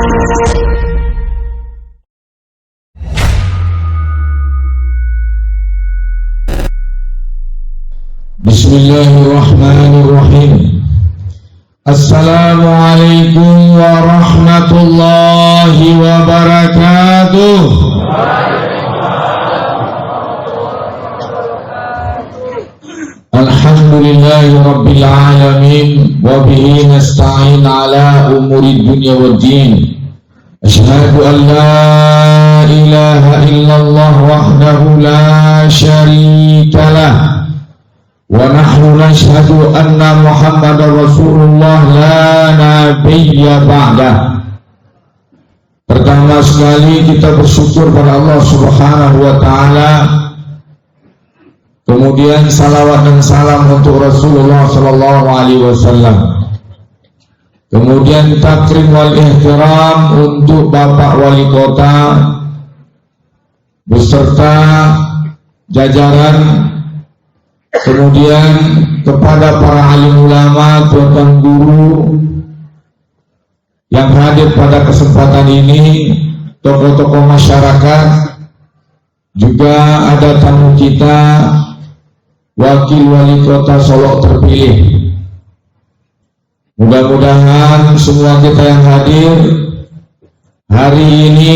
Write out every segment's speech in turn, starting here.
Bismillahirrahmanirrahim. Assalamualaikum warahmatullahi wabarakatuh. Alhamdulillahi rabbil alamin, wa bihi nasta'in ala umuri dunya waddin. Asyhadu an la ilaha illallah wahdahu la syarika lah, wa nahnu nashhadu anna Muhammadar Rasulullah la nabiyya ba'dah. Pertama sekali kita bersyukur pada Allah Subhanahu wa taala. Kemudian salawat dan salam untuk Rasulullah sallallahu alaihi wasallam. Kemudian takrim wal ihtiram untuk Bapak Wali Kota beserta jajaran. Kemudian kepada para alim ulama, tuan guru yang hadir pada kesempatan ini, tokoh-tokoh masyarakat, juga ada tamu kita, Wakil Wali Kota Solok terpilih. Mudah-mudahan semua kita yang hadir hari ini,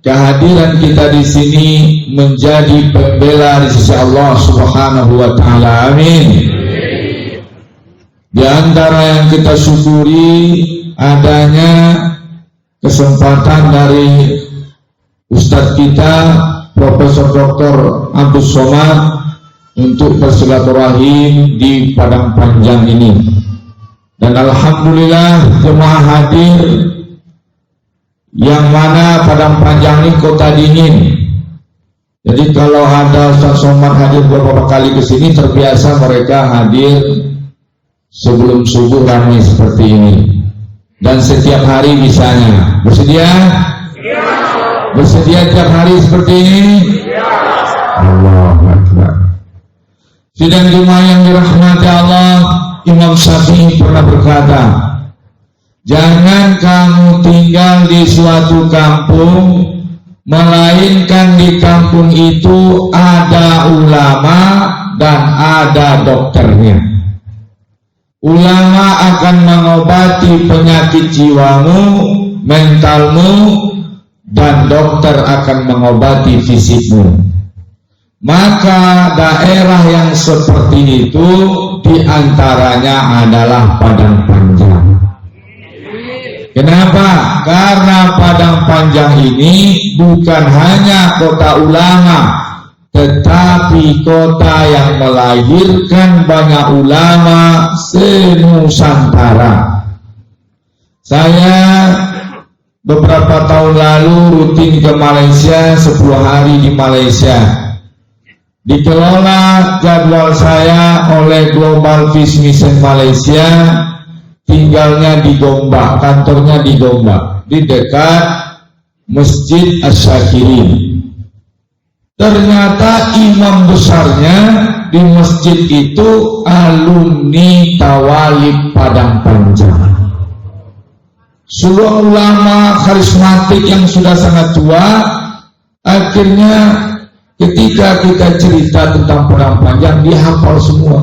kehadiran kita di sini menjadi pembela di sisi Allah Subhanahu wa taala. Amin. Di antara yang kita syukuri adanya kesempatan dari Ustadz kita Profesor Dr. Abdus Somad untuk bersilaturahim di Padang Panjang ini. Dan alhamdulillah jemaah hadir, yang mana Padang Panjang ini kota dingin. Jadi kalau ada Ustaz Somad hadir beberapa kali ke sini, terbiasa mereka hadir sebelum subuh ramai seperti ini. Dan setiap hari misalnya. Bersedia? Ya. Bersedia tiap hari seperti ini? Ya. Allahu Akbar. Sidang Jumat yang dirahmati Allah, Imam Syafi'i pernah berkata, jangan kamu tinggal di suatu kampung, melainkan di kampung itu ada ulama dan ada dokternya. Ulama akan mengobati penyakit jiwamu, mentalmu, dan dokter akan mengobati fisikmu. Maka daerah yang seperti itu diantaranya adalah Padang Panjang. Kenapa? Karena Padang Panjang ini bukan hanya kota ulama, tetapi kota yang melahirkan banyak ulama se-Nusantara. Saya beberapa tahun lalu rutin ke Malaysia, 10 hari di Malaysia. Dikelola jadwal saya oleh Global Fish Mission Malaysia, tinggalnya di Gombak, kantornya di Gombak, di dekat Masjid Asy-Syakirin. Ternyata imam besarnya di masjid itu alumni Tawalib Padang Panjang. Sebuah ulama karismatik yang sudah sangat tua. Akhirnya ketika kita cerita tentang Padang Panjang, dia hafal semua.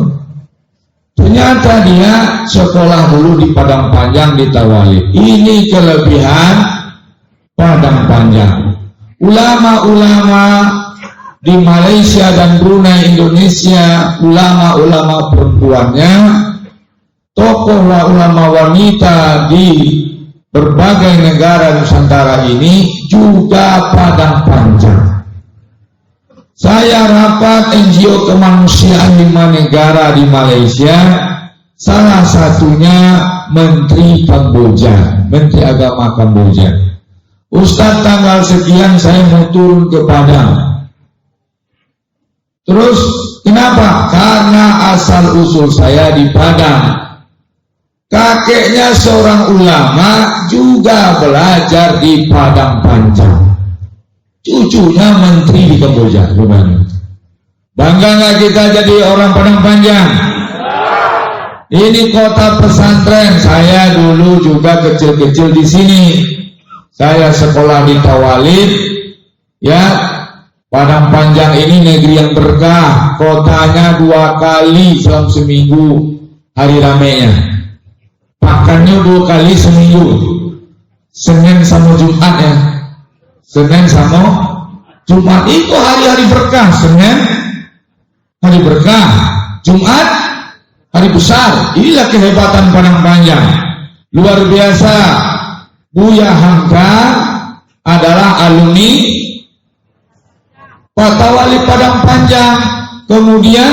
Ternyata dia sekolah dulu di Padang Panjang di Tawalib. Ini kelebihan Padang Panjang. Ulama-ulama di Malaysia dan Brunei Indonesia, ulama-ulama perempuannya, tokoh ulama wanita di berbagai negara Nusantara ini juga Padang Panjang. Saya rapat NGO kemanusiaan 5 negara di Malaysia, salah satunya Menteri Kamboja, Menteri Agama Kamboja. Ustadz, tanggal sekian saya mau turun ke Padang. Terus kenapa? Karena asal usul saya di Padang. Kakeknya seorang ulama juga belajar di Padang Panjang. Cucunya menteri di Kamboja. Bangga nggak kita jadi orang Padang Panjang? Ini kota pesantren. Saya dulu juga kecil-kecil di sini. Saya sekolah di Tawalid, ya. Padang Panjang ini negeri yang berkah, kotanya 2 kali dalam seminggu hari ramenya. Makannya 2 kali seminggu, Senin sama Jumat ya. Senin sama Jumat itu hari-hari berkah. Senin hari berkah, Jumat hari besar. Inilah kehebatan Padang Panjang, luar biasa. Buya Hamka adalah alumni Patawali Padang Panjang, kemudian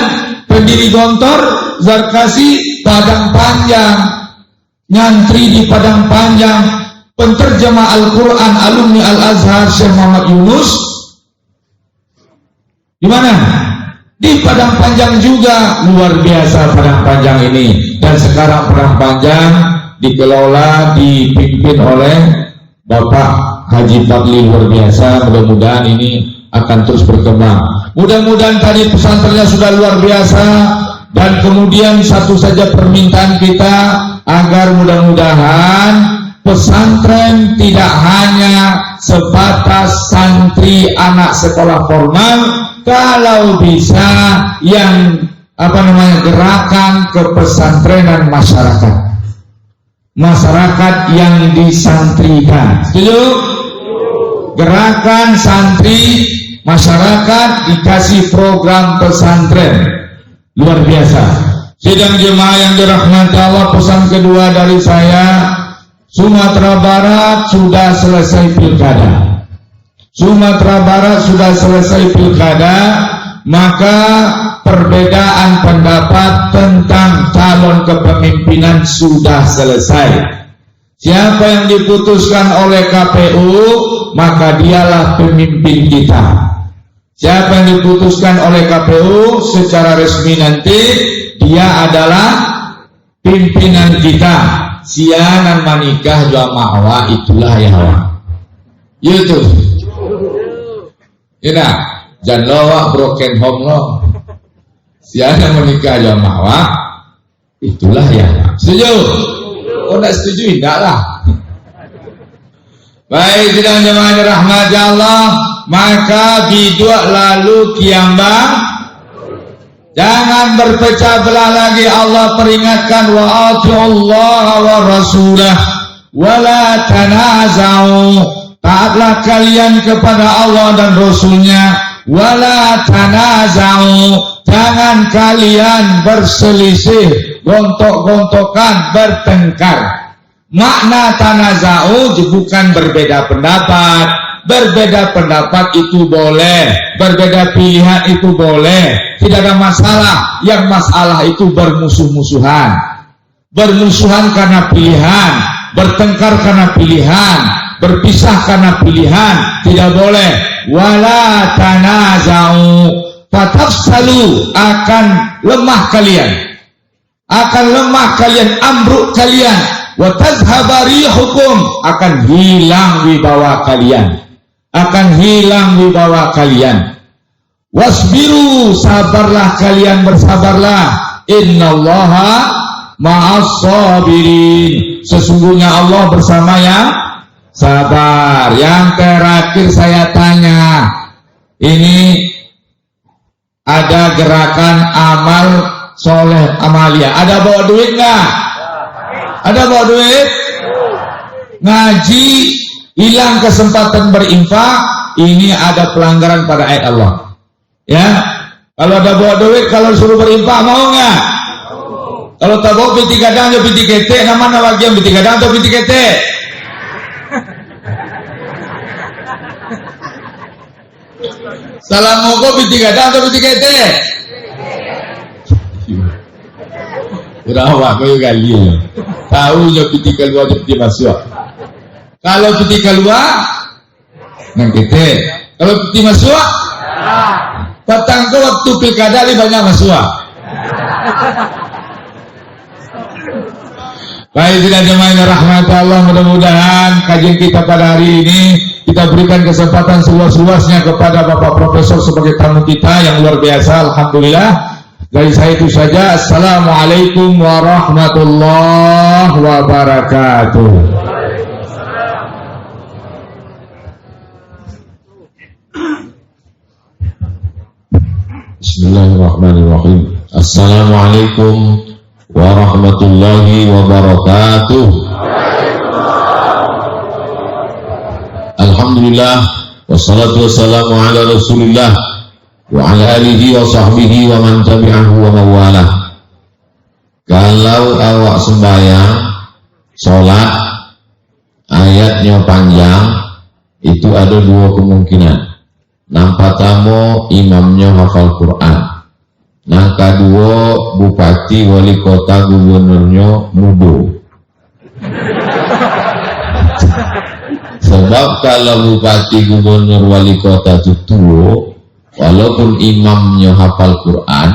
pendiri Gontor Zarkasi Padang Panjang, nyantri di Padang Panjang, penterjemah Al-Quran alumni Al-Azhar Syekh Muhammad Yunus di mana? Di Padang Panjang juga. Luar biasa Padang Panjang ini. Dan sekarang Padang Panjang dikelola, dipimpin oleh Bapak Haji Fadli, luar biasa. Mudah-mudahan ini akan terus berkembang. Mudah-mudahan tadi pesantrennya sudah luar biasa. Dan kemudian satu saja permintaan kita, agar mudah-mudahan pesantren tidak hanya sebatas santri anak sekolah formal, kalau bisa yang gerakan kepesantrenan masyarakat yang disantrikan. Setuju? Gerakan santri masyarakat dikasih program pesantren, luar biasa. Sidang jemaah yang dirahmati Allah, pesan kedua dari saya, Sumatera Barat sudah selesai pilkada. Sumatera Barat sudah selesai pilkada, maka perbedaan pendapat tentang calon kepemimpinan sudah selesai. Siapa yang diputuskan oleh KPU, maka dialah pemimpin kita. Siapa yang diputuskan oleh KPU secara resmi nanti, dia adalah pimpinan kita. Sianan manikah jua ma'wa, itulah ya hawa. Itu. Ina, jangan lawak broken home lo. Sianan menikah jua ma'wa, itulah ya hawa. Setuju? Oh, tidak setuju, tidak lah. Baik, sidang jemaah rahmat Allah, maka biduk lalu kiambang, jangan berpecah belah lagi. Allah peringatkan, wa atiullaha wa rasulah wa la tanaza'u, taatlah kalian kepada Allah dan Rasulnya, wa la tanaza'u, jangan kalian berselisih, gontok-gontokan, bertengkar. Makna tanaza'u bukan berbeda pendapat. Berbeda pendapat itu boleh, berbeda pilihan itu boleh, tidak ada masalah. Yang masalah itu bermusuh-musuhan, bermusuhan karena pilihan, bertengkar karena pilihan, berpisah karena pilihan, tidak boleh. Wala tanaza'u fatafsalu, akan lemah kalian, ambruk kalian, wa tazhabari hukum, akan hilang wibawa kalian, wasbiru, sabarlah kalian, bersabarlah, innallaha ma'as sabirin, sesungguhnya Allah bersama yang sabar. Yang terakhir saya tanya, ini ada gerakan amal soleh amalia, ada bawa duit nggak? Ada bawa duit? Ngaji hilang kesempatan berinfak, ini ada pelanggaran pada ayat Allah. Ya, kalau ada bawa duit, kalau suruh berinfak mau nggak? Kalau tak bawa piti kadang atau piti ketek, nama lagi yang piti kadang atau piti ketek? Salam moko piti kadang atau piti ketek? Urawa kau kali, tahu jo piti keluar piti masuk. Kalau piti keluar, nang ketek. Kalau piti masuk, petang ke waktu pilkada ini banyak masuk. Baik, tidak jemaah rahmat Allah, mudah-mudahan kajian kita pada hari ini kita berikan kesempatan seluas-luasnya kepada Bapak Profesor sebagai tamu kita yang luar biasa. Alhamdulillah. Dari saya itu saja. Assalamualaikum warahmatullahi wabarakatuh. Bismillahirrahmanirrahim. Assalamualaikum warahmatullahi wabarakatuh. Alhamdulillah wassalatu wassalamu ala Rasulillah wa ala alihi wa sahbihi wa man tabi'ahu wa mawalah. Kalau awak sembahyang sholat ayatnya panjang, itu ada dua kemungkinan. Nang pertama imamnya hafal Quran, nang kedua bupati, wali kota, gubernurnya mudo. Sebab kalau bupati, gubernur, wali kota itu tua, walaupun imamnya hafal Quran,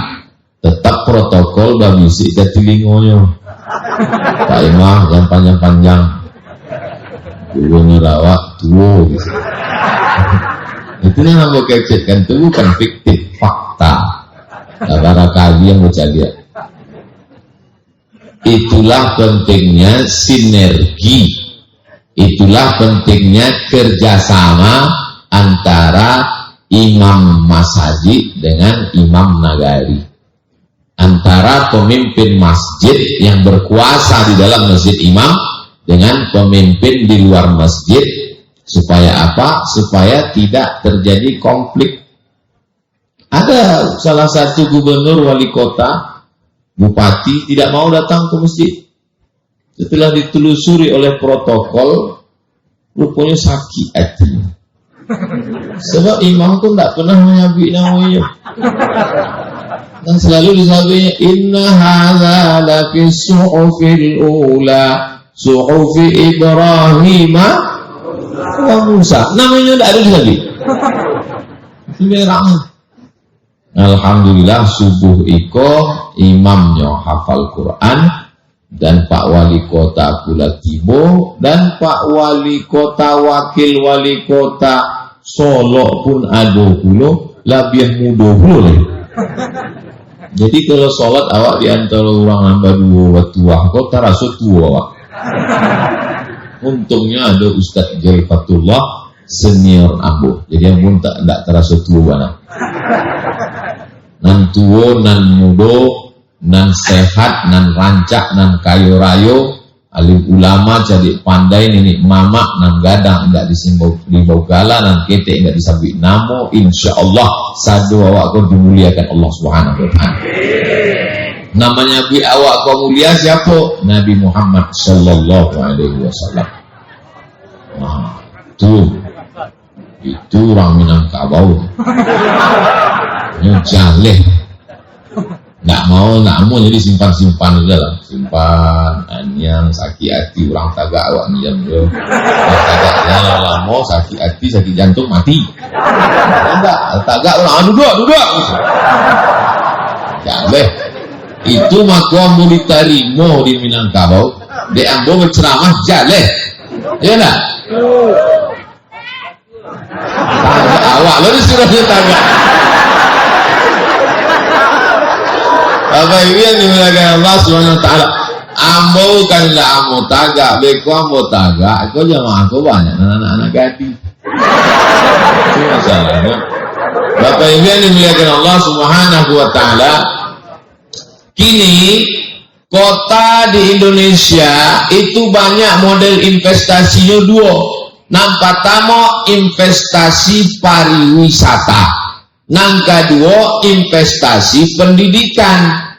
tetap protokol babisi ke telingonya. Pak Imam yang panjang-panjang, gubernur awak tua gitu. Itu yang namanya kecetkan, itu bukan fiktif, fakta. Para kaji yang baca dia. Itulah pentingnya sinergi, itulah pentingnya kerjasama antara imam masjid dengan imam nagari, antara pemimpin masjid yang berkuasa di dalam masjid imam dengan pemimpin di luar masjid. Supaya apa? Supaya tidak terjadi konflik. Ada salah satu gubernur, wali kota, bupati tidak mau datang ke masjid. Setelah ditelusuri oleh protokol, rupanya sakit hati. Sebab imam pun tidak pernah menyabik namanya. Dan selalu disabinya, inna hadza lafi suhufil ula, suhufi Ibrahim wa Musa. Namanya tidak ada di sana. Alhamdulillah subuh iko imamnya hafal Quran dan Pak Wali Kota pula tibo, dan Pak Wali Kota, wakil wali kota Solo pun ada pula, lebih muda pula. Jadi kalau sholat awak di antara orang nambah dua tua, kau terasa tua awak. Untungnya ada Ustadz Jaifatullah senior ambo, jadi yang pun tak terasa tua mana. Nan tua, nan mudo, nan sehat, nan rancak, nan kayo rayo, alim ulama jadi pandai nenek mama, nan gadang tidak disimbau dibau gala, nan ketek tidak disabik namo. Insya Allah sadu awak kau dimuliakan Allah Subhanahu Wa Taala. Namanya bi awak kau mulia siapa? Nabi Muhammad Sallallahu Alaihi Wasallam. Nah, itu orang Minangkabau. Jaleh. Nggak mau jadi simpan udah lah, simpan anyang sakit hati orang tagak awak niam yo. Tagak jalan lama sakit hati, sakit jantung mati. Tagak orang duduk. Jaleh. Itu maka mau diterima di Minangkabau, di ambo berceramah jaleh, ya nak? Tagak awak lo disuruh dia tagak. Bapak Ibu yang dimuliakan Allah Subhanahu Wa Taala, ambo kan lah ambo tagak, beko ambo tagak, kau jamaah kau banyak anak-anak gadis. Itu masalahnya. Bapak Ibu yang dimuliakan Allah Subhanahu Wa Taala, kini kota di Indonesia itu banyak model investasinya dua. Nampak pertama investasi pariwisata, nang kedua investasi pendidikan.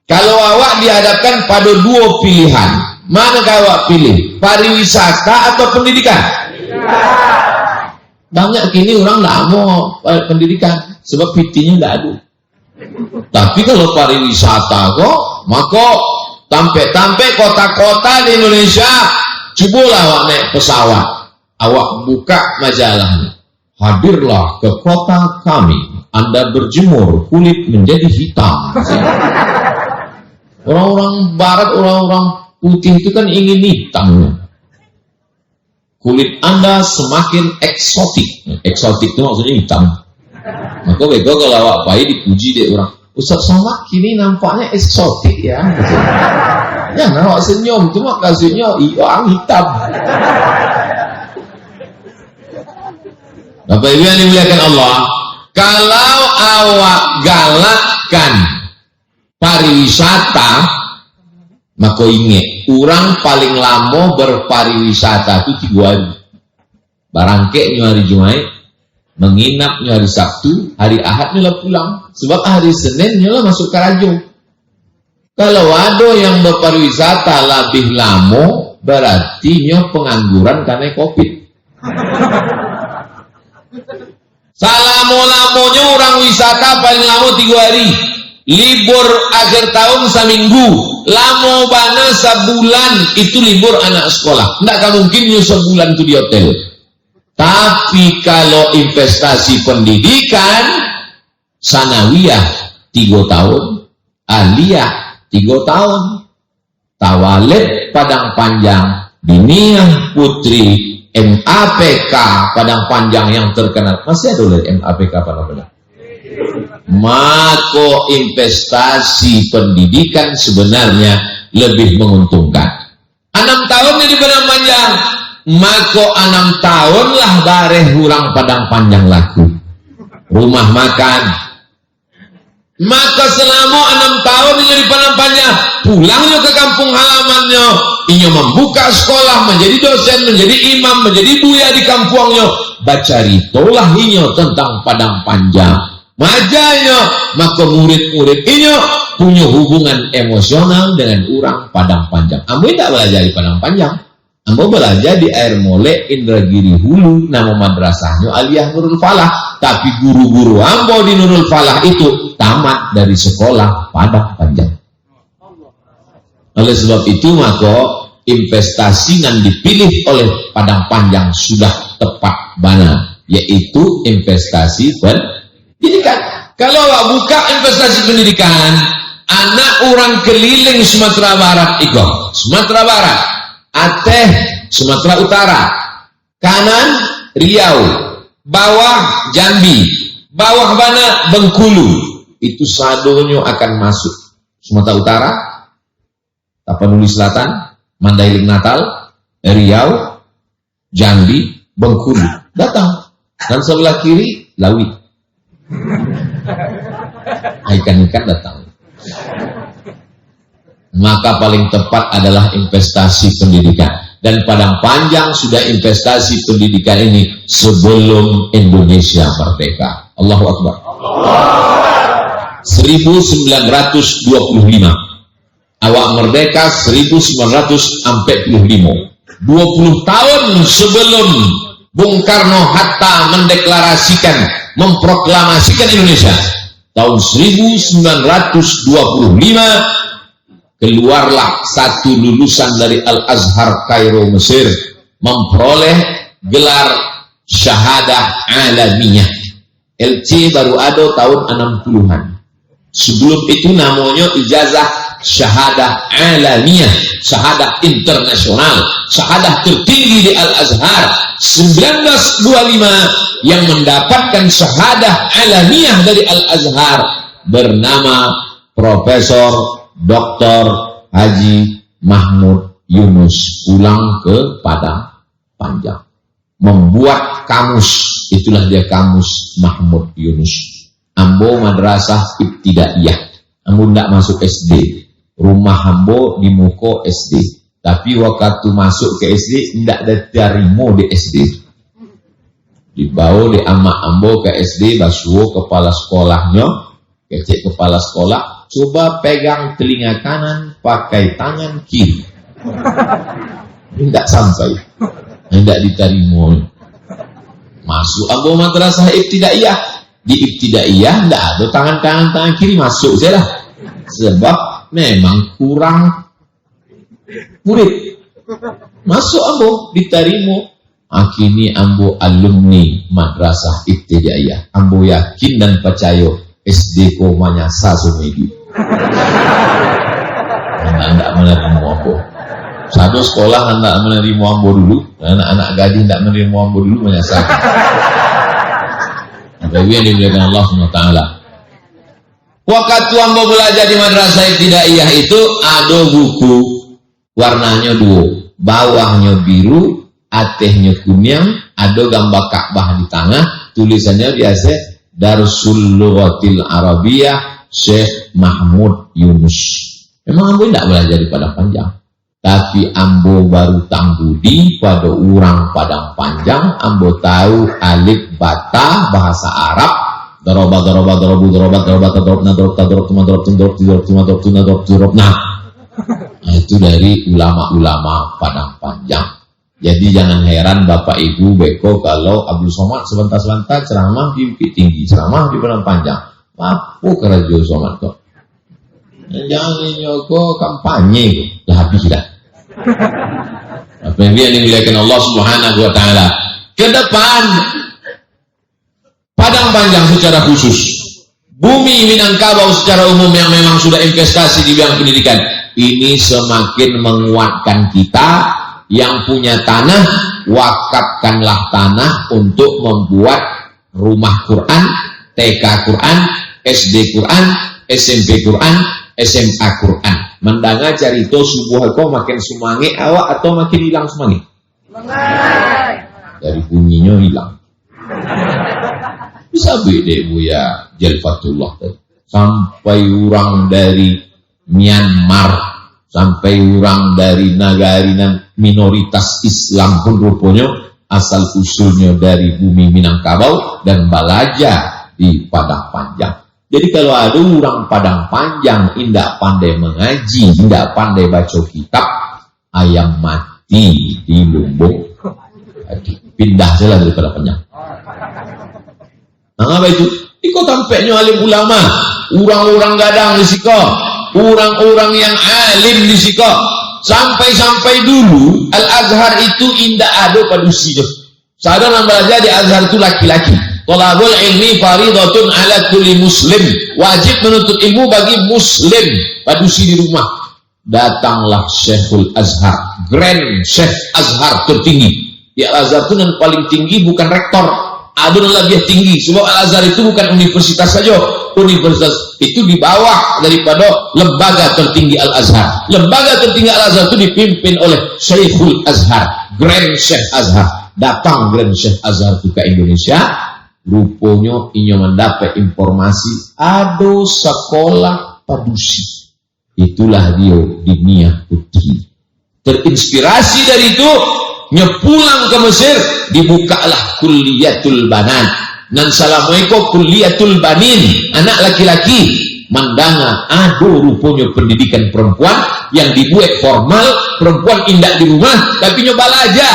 Kalau awak dihadapkan pada dua pilihan, mana awak pilih? Pariwisata atau pendidikan? Banyak kini orang tidak mau pendidikan sebab PT-nya tidak ada. Tapi kalau pariwisata kok, maka tampe kota-kota di Indonesia, cobalah awak naik pesawat, awak buka majalahnya, hadirlah ke kota kami, Anda berjemur, kulit menjadi hitam. Orang-orang barat, orang-orang putih itu kan ingin hitam. Kulit Anda semakin eksotik. Eksotik itu maksudnya hitam. Maka bego kalau awak bayi dipuji deh orang, Ustaz Somad kini nampaknya eksotik ya. Ya, awak senyum, cuma kasihnya orang hitam. Bapak Ibu yang dimuliakan Allah, kalau awak galak meningkatkan pariwisata, maka ingat, orang paling lama berpariwisata itu 3 hari. Barangkeknya hari Jumat, menginapnya hari Sabtu, hari Ahad nyolah pulang. Sebab hari Senin nyolah masuk ke Rajo. Kalau ada yang berpariwisata lebih lama, berarti nyolah pengangguran karena COVID. Salamo-lamonya orang wisata paling lama 3 hari. Libur akhir tahun seminggu, lama bana sebulan itu libur anak sekolah. Tidak mungkin sebulan itu di hotel. Tapi kalau investasi pendidikan, sanawiyah 3 tahun, aliyah 3 tahun, tawalid Padang Panjang, Diniyah Putri, MAPK Padang Panjang yang terkenal. Masih ada oleh MAPK Padang Panjang. Maka investasi pendidikan sebenarnya lebih menguntungkan. 6 tahun di Padang Panjang, maka 6 tahun lah bareh hurang Padang Panjang laku rumah makan. Maka selama 6 tahun di Padang Panjang, pulangnya ke kampung halamannya, ia membuka sekolah, menjadi dosen, menjadi imam, menjadi buya di kampungnya, baca ritolah ia tentang Padang Panjang. Majanya, maka murid-murid ini punya hubungan emosional dengan orang Padang Panjang. Ambo tidak belajar di Padang Panjang, ambo belajar di Air Molek, Indragiri Hulu, nama madrasahnya Aliyah Nurul Falah. Tapi guru-guru ambo di Nurul Falah itu tamat dari sekolah Padang Panjang. Oleh sebab itu maka investasi yang dipilih oleh Padang Panjang sudah tepat bana, yaitu investasi pendidikan. Kalau buka investasi pendidikan, anak orang keliling Sumatera Barat ikut. Sumatera Barat, Aceh, Sumatera Utara, kanan Riau, bawah Jambi, bawah mana Bengkulu. Itu sadonya akan masuk Sumatera Utara, Tapanuli Selatan, Mandailing Natal, Riau, Jambi, Bengkulu. Datang. Dan sebelah kiri Lawi. Ikan-ikan datang. Maka paling tepat adalah investasi pendidikan. Dan Padang Panjang sudah investasi pendidikan ini sebelum Indonesia merdeka. Allahu Akbar. 1925. Awak merdeka 1945. 20 tahun sebelum Bung Karno Hatta mendeklarasikan, memproklamasikan Indonesia. Tahun 1925 keluarlah satu lulusan dari Al-Azhar Kairo Mesir memperoleh gelar syahadah alamiah. LC baru ada tahun 60-an. Sebelum itu namanya ijazah syahadah alamiah, syahadah internasional, syahadah tertinggi di Al-Azhar. 1925 yang mendapatkan syahadah alamiah dari Al-Azhar bernama Profesor Dr. Haji Mahmud Yunus, pulang ke Padang Panjang membuat kamus. Itulah dia kamus Mahmud Yunus. Ambo madrasah ibtidaiyah, ambo tidak masuk SD. Rumah ambo di muko SD, tapi waktu masuk ke SD tidak ada terima di SD. Dibawa di amak ambo ke SD, basuh kepala sekolahnya, kecek kepala sekolah, coba pegang telinga kanan pakai tangan kiri. Tidak sampai, tidak diterima. Masuk ambo madrasah ibtidaiyah. Di ibtidaiyah tidak ada tangan kiri masuk saya lah. Sebab memang kurang murid. Masuk ambo diterima. Akhirnya ambo alumni madrasah ibtidaiyah. Ambo yakin dan percaya SD komanya sasumedi. Anda menerima ambo. Satu sekolah anda menerima ambo dulu. Anak-anak gadis tidak menerima ambo dulu menyesal. Tapi yang dimuliakan Allah SWT. Waktu ambo belajar di madrasah ibtidaiyah itu ada buku warnanya 2, bawahnya biru, atasnya kuning, ada gambar Ka'bah di tengah, tulisannya biasa Darsul Lughatil Arabiyah Syekh Mahmud Yunus. Memang ambo tidak belajar di Padang Panjang, tapi ambo baru tanggudi pada orang Padang Panjang. Ambo tahu alif bata bahasa Arab, doroba. Nah, itu dari ulama-ulama Padang Panjang. Jadi jangan heran Bapak Ibu Beko kalau Abdul Somad sebentar-sebentar ceramah di Bukit Tinggi, ceramah di Padang Panjang. Apa kerajo Somad kok? Jangan nyoko kampanye lah habis dah. Apa yang dia dimuliakan Allah Subhanahu wa taala. Ke depan Padang Panjang secara khusus, bumi Minangkabau secara umum yang memang sudah investasi di bidang pendidikan, ini semakin menguatkan kita. Yang punya tanah, wakafkanlah tanah untuk membuat rumah Quran, TK Quran, SD Quran, SMP Quran, SMA Quran. Mendanga carito subuh kau makin semangi awak atau makin hilang semangi? Dari bunyinya hilang. Bisa beda Buya Jalfatullah tadi. Sampai orang dari Myanmar, sampai orang dari negara minoritas Islam pun rupanya asal usulnya dari bumi Minangkabau dan belajar di Padang Panjang. Jadi kalau ada orang Padang Panjang indak pandai mengaji, indak pandai baca kitab, ayam mati di lumbung, pindah saja dari Padang Panjang. Nah, apa itu? Ikut tampaknya alim ulama, orang-orang gadang di siko, orang-orang yang alim di siko. Sampai-sampai dulu Al-Azhar itu indah ada pada usia. Sadar yang belajar di Azhar itu laki-laki. Thalabul ilmi faridatun ala kulli muslim. Wajib menuntut ilmu bagi muslim pada usia di rumah. Datanglah Syekhul Azhar, Grand Syekh Azhar tertinggi. Di Al-Azhar itu yang paling tinggi bukan rektor, ada yang lebih tinggi. Sebab Al-Azhar itu bukan universitas saja. Universitas itu di bawah daripada lembaga tertinggi Al-Azhar. Lembaga tertinggi Al-Azhar itu dipimpin oleh Syekhul Azhar, Grand Syekh Azhar. Datang Grand Syekh Azhar itu ke Indonesia, rupanya ia mendapat informasi ada sekolah padusi. Itulah dia Dinia Putri. Terinspirasi dari itu, nyepulang ke Mesir, dibukalah Kulliyatul Banan. Dan Assalamualaikum Kulliyatul Banin, anak laki-laki. Mandanga aduh rupanya pendidikan perempuan yang dibuat formal, perempuan indah di rumah tapi nyoba aja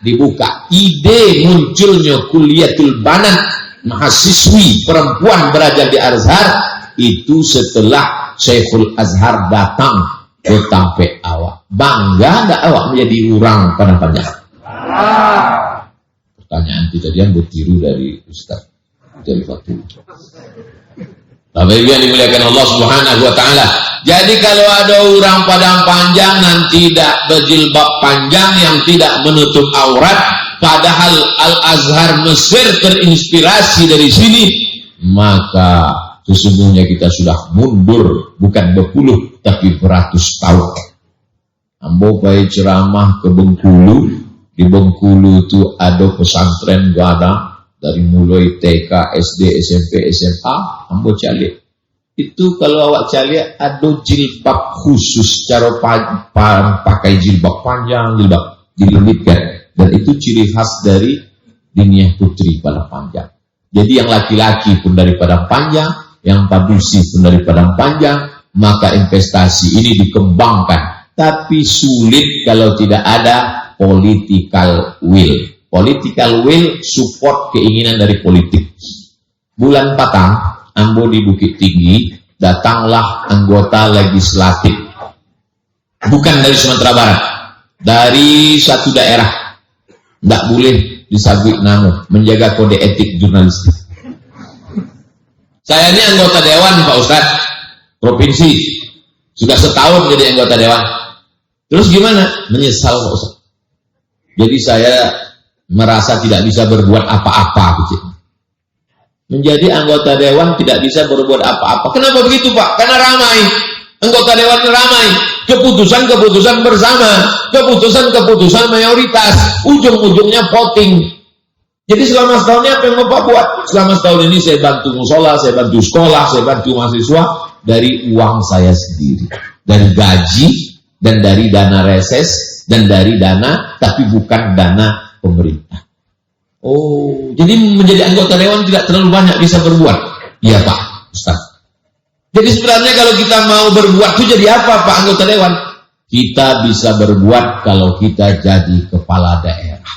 dibuka. Ide munculnya Kulliyatul Banan, mahasiswi perempuan belajar di Azhar, itu setelah Syekhul Azhar datang ke Tampek awak. Bangga enggak awak menjadi orang Padang Panjang? Pertanyaan itu tadi yang bertiru dari Ustaz Jalfatullah. Bapak Ibu yang dimuliakan Allah Subhanahu wa taala. Jadi kalau ada orang Padang Panjang yang tidak berjilbab panjang, yang tidak menutup aurat, padahal Al-Azhar Mesir terinspirasi dari sini, maka sesungguhnya kita sudah mundur bukan berpuluh tapi beratus tahun. Ambo bayi ceramah ke Bengkulu. Di Bengkulu itu ada pesantren gadang dari mulai TK, SD, SMP, SMA, ambo calik. Itu kalau awak calik ada jilbab khusus, cara pakai jilbab panjang, jilbab dililitkan, dan itu ciri khas dari Dinia Putri Padang Panjang. Jadi yang laki-laki pun dari Padang Panjang, yang padusi pun dari Padang Panjang, maka investasi ini dikembangkan. Tapi sulit kalau tidak ada political will. Political will support keinginan dari politik. Bulan Patang, ambo di Bukit Tinggi, datanglah anggota legislatif. Bukan dari Sumatera Barat, dari satu daerah. Tidak boleh disabik nama, menjaga kode etik jurnalistik. Saya ini anggota dewan Pak Ustadz, provinsi. Sudah setahun jadi anggota dewan. Terus gimana? Menyesal Pak Ustadz. Jadi saya merasa tidak bisa berbuat apa-apa gitu. Menjadi anggota dewan tidak bisa berbuat apa-apa. Kenapa begitu Pak? Karena ramai. Anggota dewan ramai. Keputusan-keputusan bersama. Keputusan-keputusan mayoritas. Ujung-ujungnya voting. Jadi selama setahun ini apa yang Bapak buat? Selama setahun ini saya bantu musola, saya bantu sekolah, saya bantu mahasiswa dari uang saya sendiri, dari gaji dan dari dana reses dan dari dana, tapi bukan dana pemerintah. Oh, jadi menjadi anggota dewan tidak terlalu banyak bisa berbuat? Iya Pak Ustaz. Jadi sebenarnya kalau kita mau berbuat itu jadi apa Pak anggota dewan? Kita bisa berbuat kalau kita jadi kepala daerah.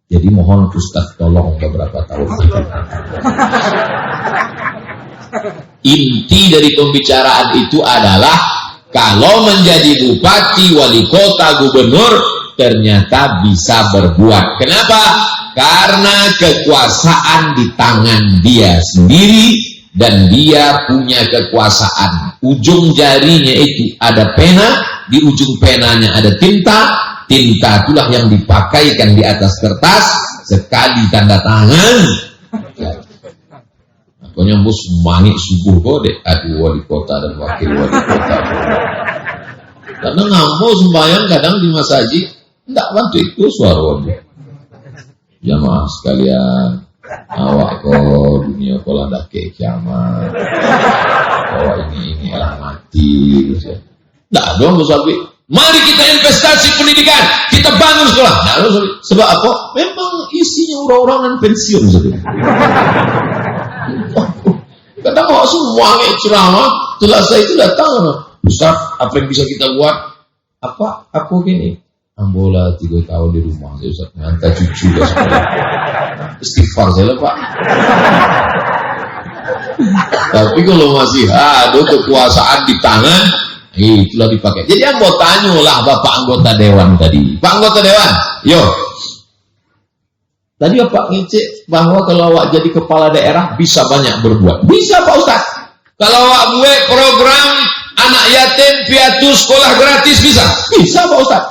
Jadi mohon Ustaz tolong beberapa tahun. Inti dari pembicaraan itu adalah kalau menjadi bupati, wali kota, gubernur ternyata bisa berbuat. Kenapa? Karena kekuasaan di tangan dia sendiri dan dia punya kekuasaan. Ujung jarinya itu ada pena, di ujung penanya ada tinta. Tinta itulah yang dipakaikan di atas kertas, sekali tanda tangan. Pokoknya bos mangik subuh kok dek, aduh wali kota dan wakil wali kota. Karena ngamuk sembahyang kadang di masjid, enggak bantu itu suara wali. Jamaah sekalian, awak kok dunia pola dake kiamat. Awak ini lah mati. Enggak dong bos Abi. Mari kita investasi pendidikan, kita bangun sekolah. Nah, sebab apa? Memang isinya orang-orang dan pensiun. Kadang mau semua ceramah, selesai itu datang. Ustaz, apa yang bisa kita buat? Apa? Aku gini. Ambola 3 tahun di rumah, saya Ustaz ngantar cucu ya sekolah. Istighfar saya lah Pak. Tapi kalau masih ada kekuasaan di tangan, itulah dipakai. Jadi yang mau tanyalah Bapak anggota dewan tadi. Pak anggota dewan, yo. Tadi Bapak ngecek bahwa kalau awak jadi kepala daerah bisa banyak berbuat. Bisa Pak Ustaz. Kalau awak buat program anak yatim piatu sekolah gratis bisa. Bisa Pak Ustaz.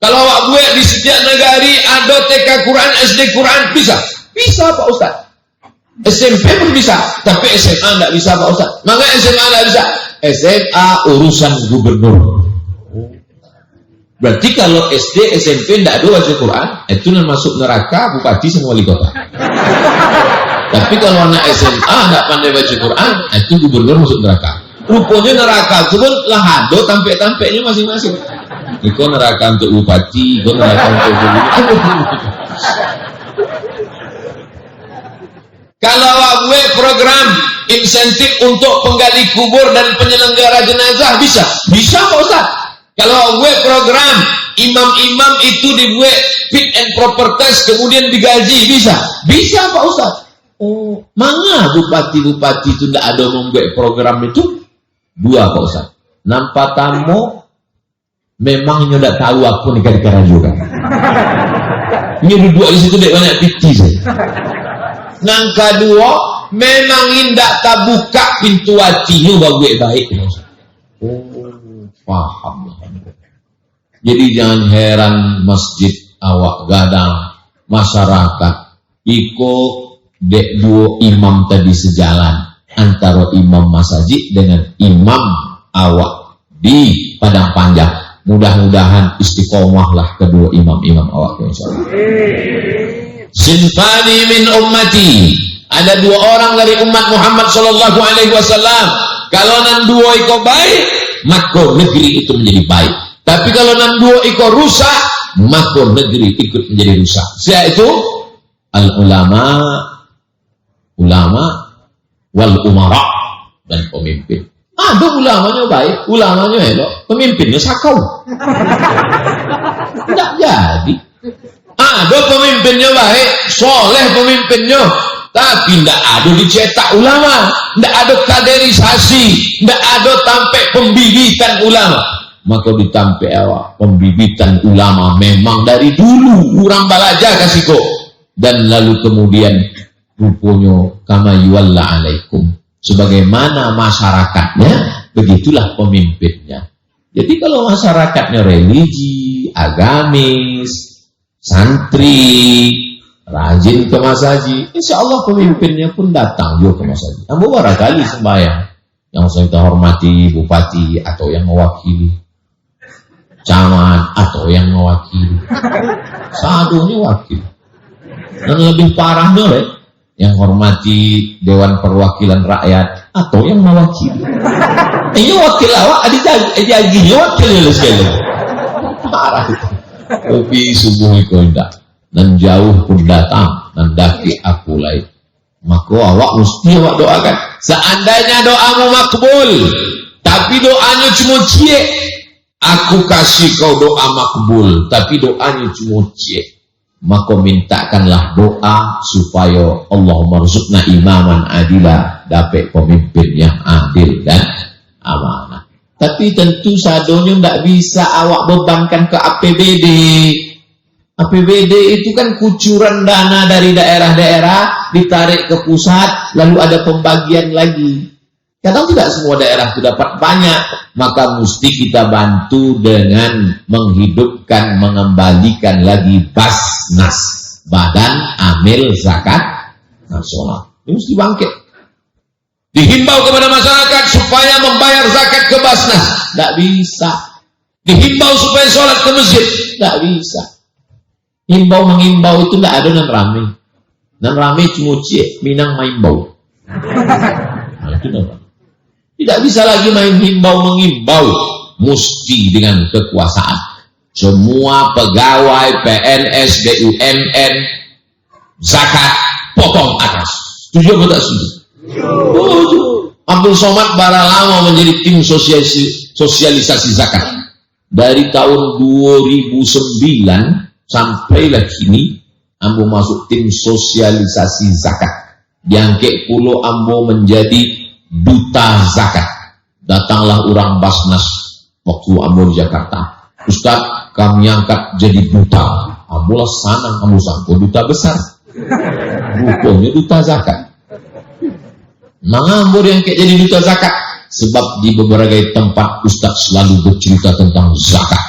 Kalau awak buat di setiap negari ada TK Quran, SD Quran bisa. Bisa Pak Ustaz. SMP pun bisa, tapi SMA enggak bisa Pak Ustaz. Maka SMA enggak bisa. SMA urusan gubernur. Berarti kalau SD, SMP tidak ada baca Quran, itu masuk neraka bupati sama wali kota. Tapi kalau anak SMA tidak pandai baca Quran, itu gubernur masuk neraka. Rupanya neraka itu pun lah ada tampek-tampeknya masing-masing. Itu neraka untuk bupati, itu neraka untuk gubernur. Kalau buat program insentif untuk penggali kubur dan penyelenggara jenazah bisa Pak Ustaz. Kalau buat program imam-imam itu dibuat fit and proper test kemudian digaji bisa Pak Ustaz. Oh, mana bupati-bupati itu tidak ada membuat program itu? 2 Pak Ustaz. Nampak tamu memang tidak tahu aku negara juga. Ini dua di situ dek banyak piti saya. Nang kedua, memang indak tak buka pintu hatinya baik-baik. Oh, paham. Jadi jangan heran masjid awak gadang, masyarakat ikut dek 2 imam tadi sejalan antara imam masjid dengan imam awak di Padang Panjang. Mudah-mudahan istiqomahlah kedua imam-imam awak insyaallah. Sinfani min ummati, ada 2 orang dari umat Muhammad sallallahu alaihi wasallam. Kalau nan 2 iko baik, maka negeri itu menjadi baik. Tapi kalau nan 2 iko rusak, maka negeri ikut menjadi rusak. Yaitu al ulama wal umara dan pemimpin. Ada ulamanya baik, ulamanya elok, pemimpinnya sakau. Tidak jadi. Ada pemimpinnya baik, soleh pemimpinnya, tapi tidak ada dicetak ulama, tidak ada kaderisasi, tidak ada tampek pembibitan ulama. Maka ditampek awak pembibitan ulama memang dari dulu orang balaja kasih kok, dan lalu kemudian rupanya kama yuwalla alaikum, sebagaimana masyarakatnya begitulah pemimpinnya. Jadi kalau masyarakatnya religi, agamis, santri, rajin ke masjid, insya Allah pemimpinnya pun datang juga ke masjid. Yang barangkali sembahyang, yang saya hormati bupati atau yang mewakili, camat atau yang mewakili, sadunya wakil. Dan lebih parahnya yang hormati Dewan Perwakilan Rakyat atau yang mewakili. Ini wakil awak jadi wakil sekali. Parah itu. Kopi subuh itu indah. Dan jauh pun datang dan daki aku lain. Maka awak mesti awak doakan. Seandainya doamu makbul, tapi doanya cuma cie, aku kasih kau doa makbul, tapi doanya cuma cie, maka mintakanlah doa supaya Allah marzuqna imaman adila, dapat pemimpin yang adil dan amanah. Tapi tentu sadonya tidak bisa awak bebankan ke APBD. APBD itu kan kucuran dana dari daerah-daerah ditarik ke pusat, lalu ada pembagian lagi. Kadang tidak semua daerah itu dapat banyak, maka mesti kita bantu dengan menghidupkan, mengembalikan lagi Basnas, Badan Amil Zakat Nasional. Ini mesti bangkit. Dihimbau kepada masyarakat supaya membayar zakat ke Basnas, tidak bisa. Dihimbau supaya sholat ke masjid, tidak bisa. Himbau mengimbau itu tidak ada nan rame. Nan rame cuma cie, minang main bau. Nah, itu namanya. Tidak bisa lagi main himbau mengimbau, mesti dengan kekuasaan. Semua pegawai PNS, BUMN, zakat potong atas. Setuju atau tak setuju? Abdul Somad bara lama menjadi tim sosialisasi zakat. Dari tahun 2009 sampailah kini ambo masuk tim sosialisasi zakat. Diangkat pulau ambo menjadi duta zakat. Datanglah orang Basnas waktu ambo di Jakarta. Ustaz, kami angkat jadi duta. Ambo lah sanang, ambo sangko duta besar. Rupanya duta zakat. Mengambur yang kayak jadi duta zakat, sebab di beberapa tempat Ustaz selalu bercerita tentang zakat.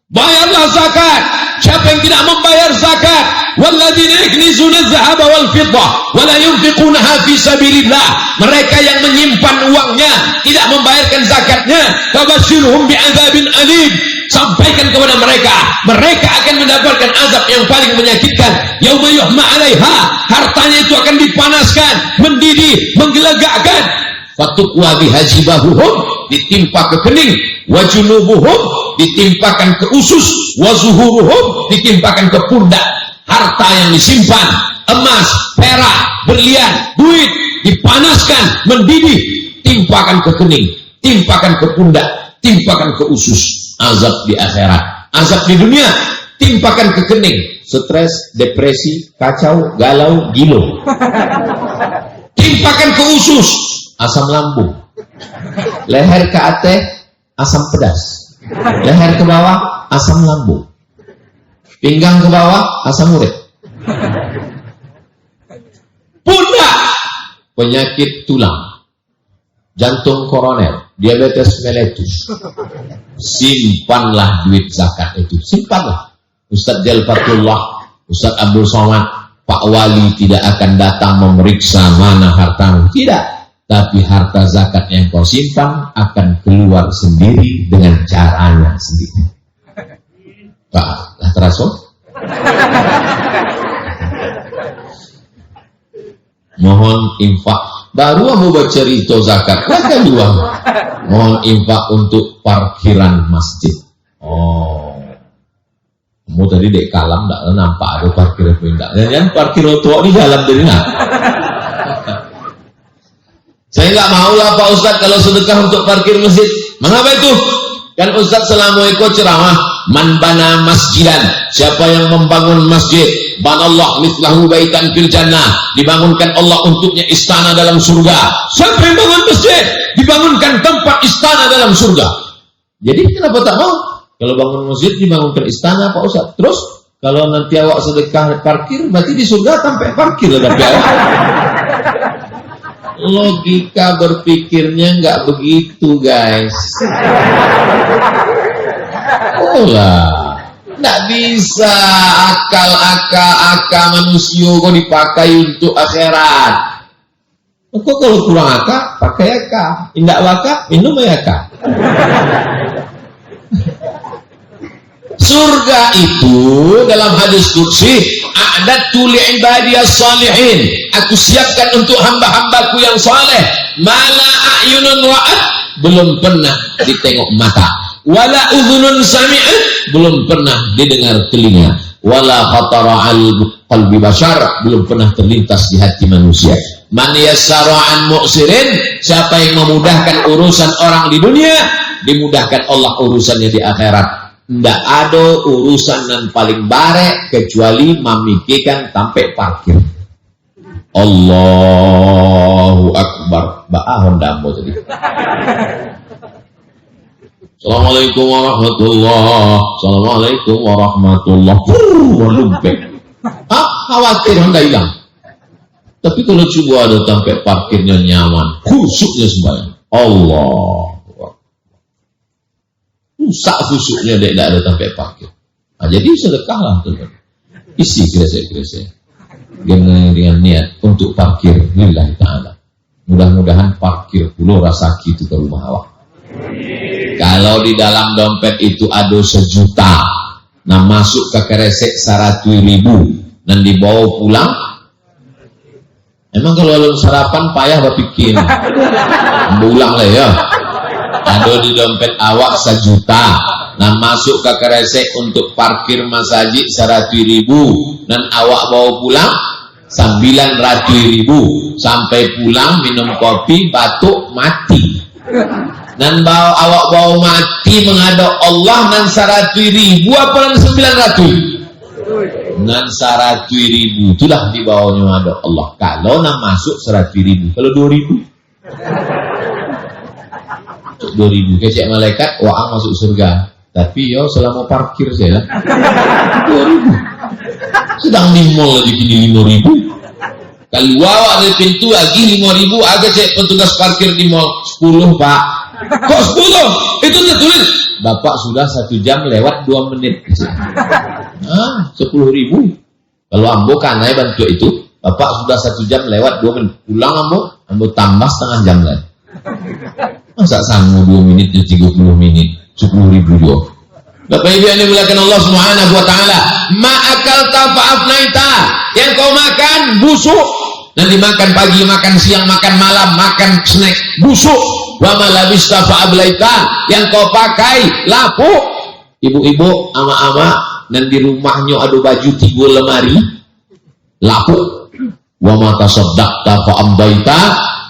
Bayarlah zakat. Siapa yang tidak membayar zakat, walladzina yaknizuna adh-dhahaba wal fiddah wa la yunfiqunaha fi sabilillah, mereka yang menyimpan uangnya tidak membayarkan zakatnya, fabashshirhum bi'adzabin alim, sampaikan kepada mereka, mereka akan mendapatkan azab yang paling menyakitkan. Yauma yuhma 'alaiha, hartanya itu akan dipanaskan, mendidih, menggelegakkan. Fatukwa bihajibahuhum, ditimpa ke kening, wajunubuhum, ditimpakan ke usus, wazuhuruhum, ditimpakan ke pundak. Harta yang disimpan, emas, perak, berlian, duit, dipanaskan, mendidih, timpakan ke kening, timpakan ke pundak, timpakan ke usus. Azab di akhirat, azab di dunia, timpakan ke kening, stres, depresi, kacau, galau, gilo. Timpakan ke usus, asam lambung. Leher ke atas, asam pedas. Leher ke bawah, asam lambung. Pinggang ke bawah, asam urat. Pundak, penyakit tulang, jantung koroner, diabetes mellitus. Simpanlah duit zakat itu, simpanlah. Ustadz Jalfatullah, Ustadz Abdul Somad, Pak Wali tidak akan datang memeriksa mana hartamu, tidak. Tapi harta zakat yang kau simpan akan keluar sendiri dengan caranya sendiri. Pak, lah terasa? Mohon infak. Baru mau baca cerita zakat, lah kedua. Mohon infak untuk parkiran masjid. Oh, kamu tadi dek kalam tak nampak ada parkir pindah. Jangan parkir tua di jalan dari nak. Saya nggak mau lah Pak Ustadz kalau sedekah untuk parkir masjid. Mengapa itu? Kan Ustadz selama ikut ceramah, man bana masjidan, siapa yang membangun masjid, banallah mithlahu baitan fil jannah, dibangunkan Allah untuknya istana dalam surga. Siapa yang bangun masjid, dibangunkan tempat istana dalam surga. Jadi kenapa tak mau? Kalau bangun masjid dibangunkan istana Pak Ustadz. Terus kalau nanti awak sedekah parkir, berarti di surga sampai parkir tapi awak. Logika berpikirnya nggak begitu guys. Oh lah, nggak bisa akal manusia kok dipakai untuk akhirat. Kok kalau kurang akal pakai akal, indak wakaf minum akal. Surga itu dalam hadis qudsi a'dadtu li'ibadiyas salihin, aku siapkan untuk hamba-hambaku yang saleh, mala a'yunun ra'at, belum pernah ditengok mata, wala udhunun sami'at, belum pernah didengar telinga, wala khatara al qalbi bashar, belum pernah terlintas di hati manusia. Man yassara an mu'sirin, siapa yang memudahkan urusan orang di dunia, dimudahkan Allah urusannya di akhirat. Nggak ada urusan yang paling bare kecuali memikirkan sampai parkir. Allahu Akbar. Ba'ahon dambo tadi. Assalamualaikum warahmatullahi. Assalamualaikum warahmatullahi. Lumpek. Khawatir hendak hilang. Tapi kalau coba ada sampai parkirnya nyaman, khusyuknya sembahyang. Allah. Rusak khusyuknya tidak ada sampai parkir. Nah, jadi sedekahlah teman. Isi kresek-kresek dengan niat untuk parkir lillahi ta'ala. Mudah-mudahan parkir pulau rasaki itu ke rumah awak. Kalau di dalam dompet itu ada 1 juta, nah masuk ke kresek 100.000 dan dibawa pulang. Emang kalau belum sarapan payah berpikir. Berulang lah ya. Ada di dompet awak 1 juta, nah masuk ke kresek untuk parkir masjid 100.000 dan awak bawa pulang 900.000. Sampai pulang minum kopi, batuk, mati. Dan awak bawa mati menghadap Allah dan 100.000 apa dan 900? Dan 100.000 itulah dibawanya menghadap Allah. Kalau nak masuk 100.000, kalau 2.000 2.000 kecek malaikat, wah masuk surga. Tapi yo selama parkir saya 2.000. Sedang di mall lagi kini 5.000. Kalau awak dari pintu lagi 5.000, agak cek petugas parkir di mall 10 pak. Kok 10? Itu tertulis Bapak sudah 1 jam lewat 2 menit. 10.000. Kalau ambo kanai bantu itu, Bapak sudah 1 jam lewat 2 menit. Pulang ambo tambah setengah jam lagi. Masa sanggup 2 menit dan 30 menit 10.000 juga. Bapak Ibu yang dimuliakan Allah Subhanahu wa taala, ma'akal tafa'afnaita, yang kau makan busuk, dan dimakan pagi, makan siang, makan malam, makan snack busuk. Wa malabista fa'ablaita, yang kau pakai lapuk. Ibu-ibu, ama-ama, dan di rumahnya ada baju 3 lemari lapuk. Wa ma tasaddaqta fa'ambaita,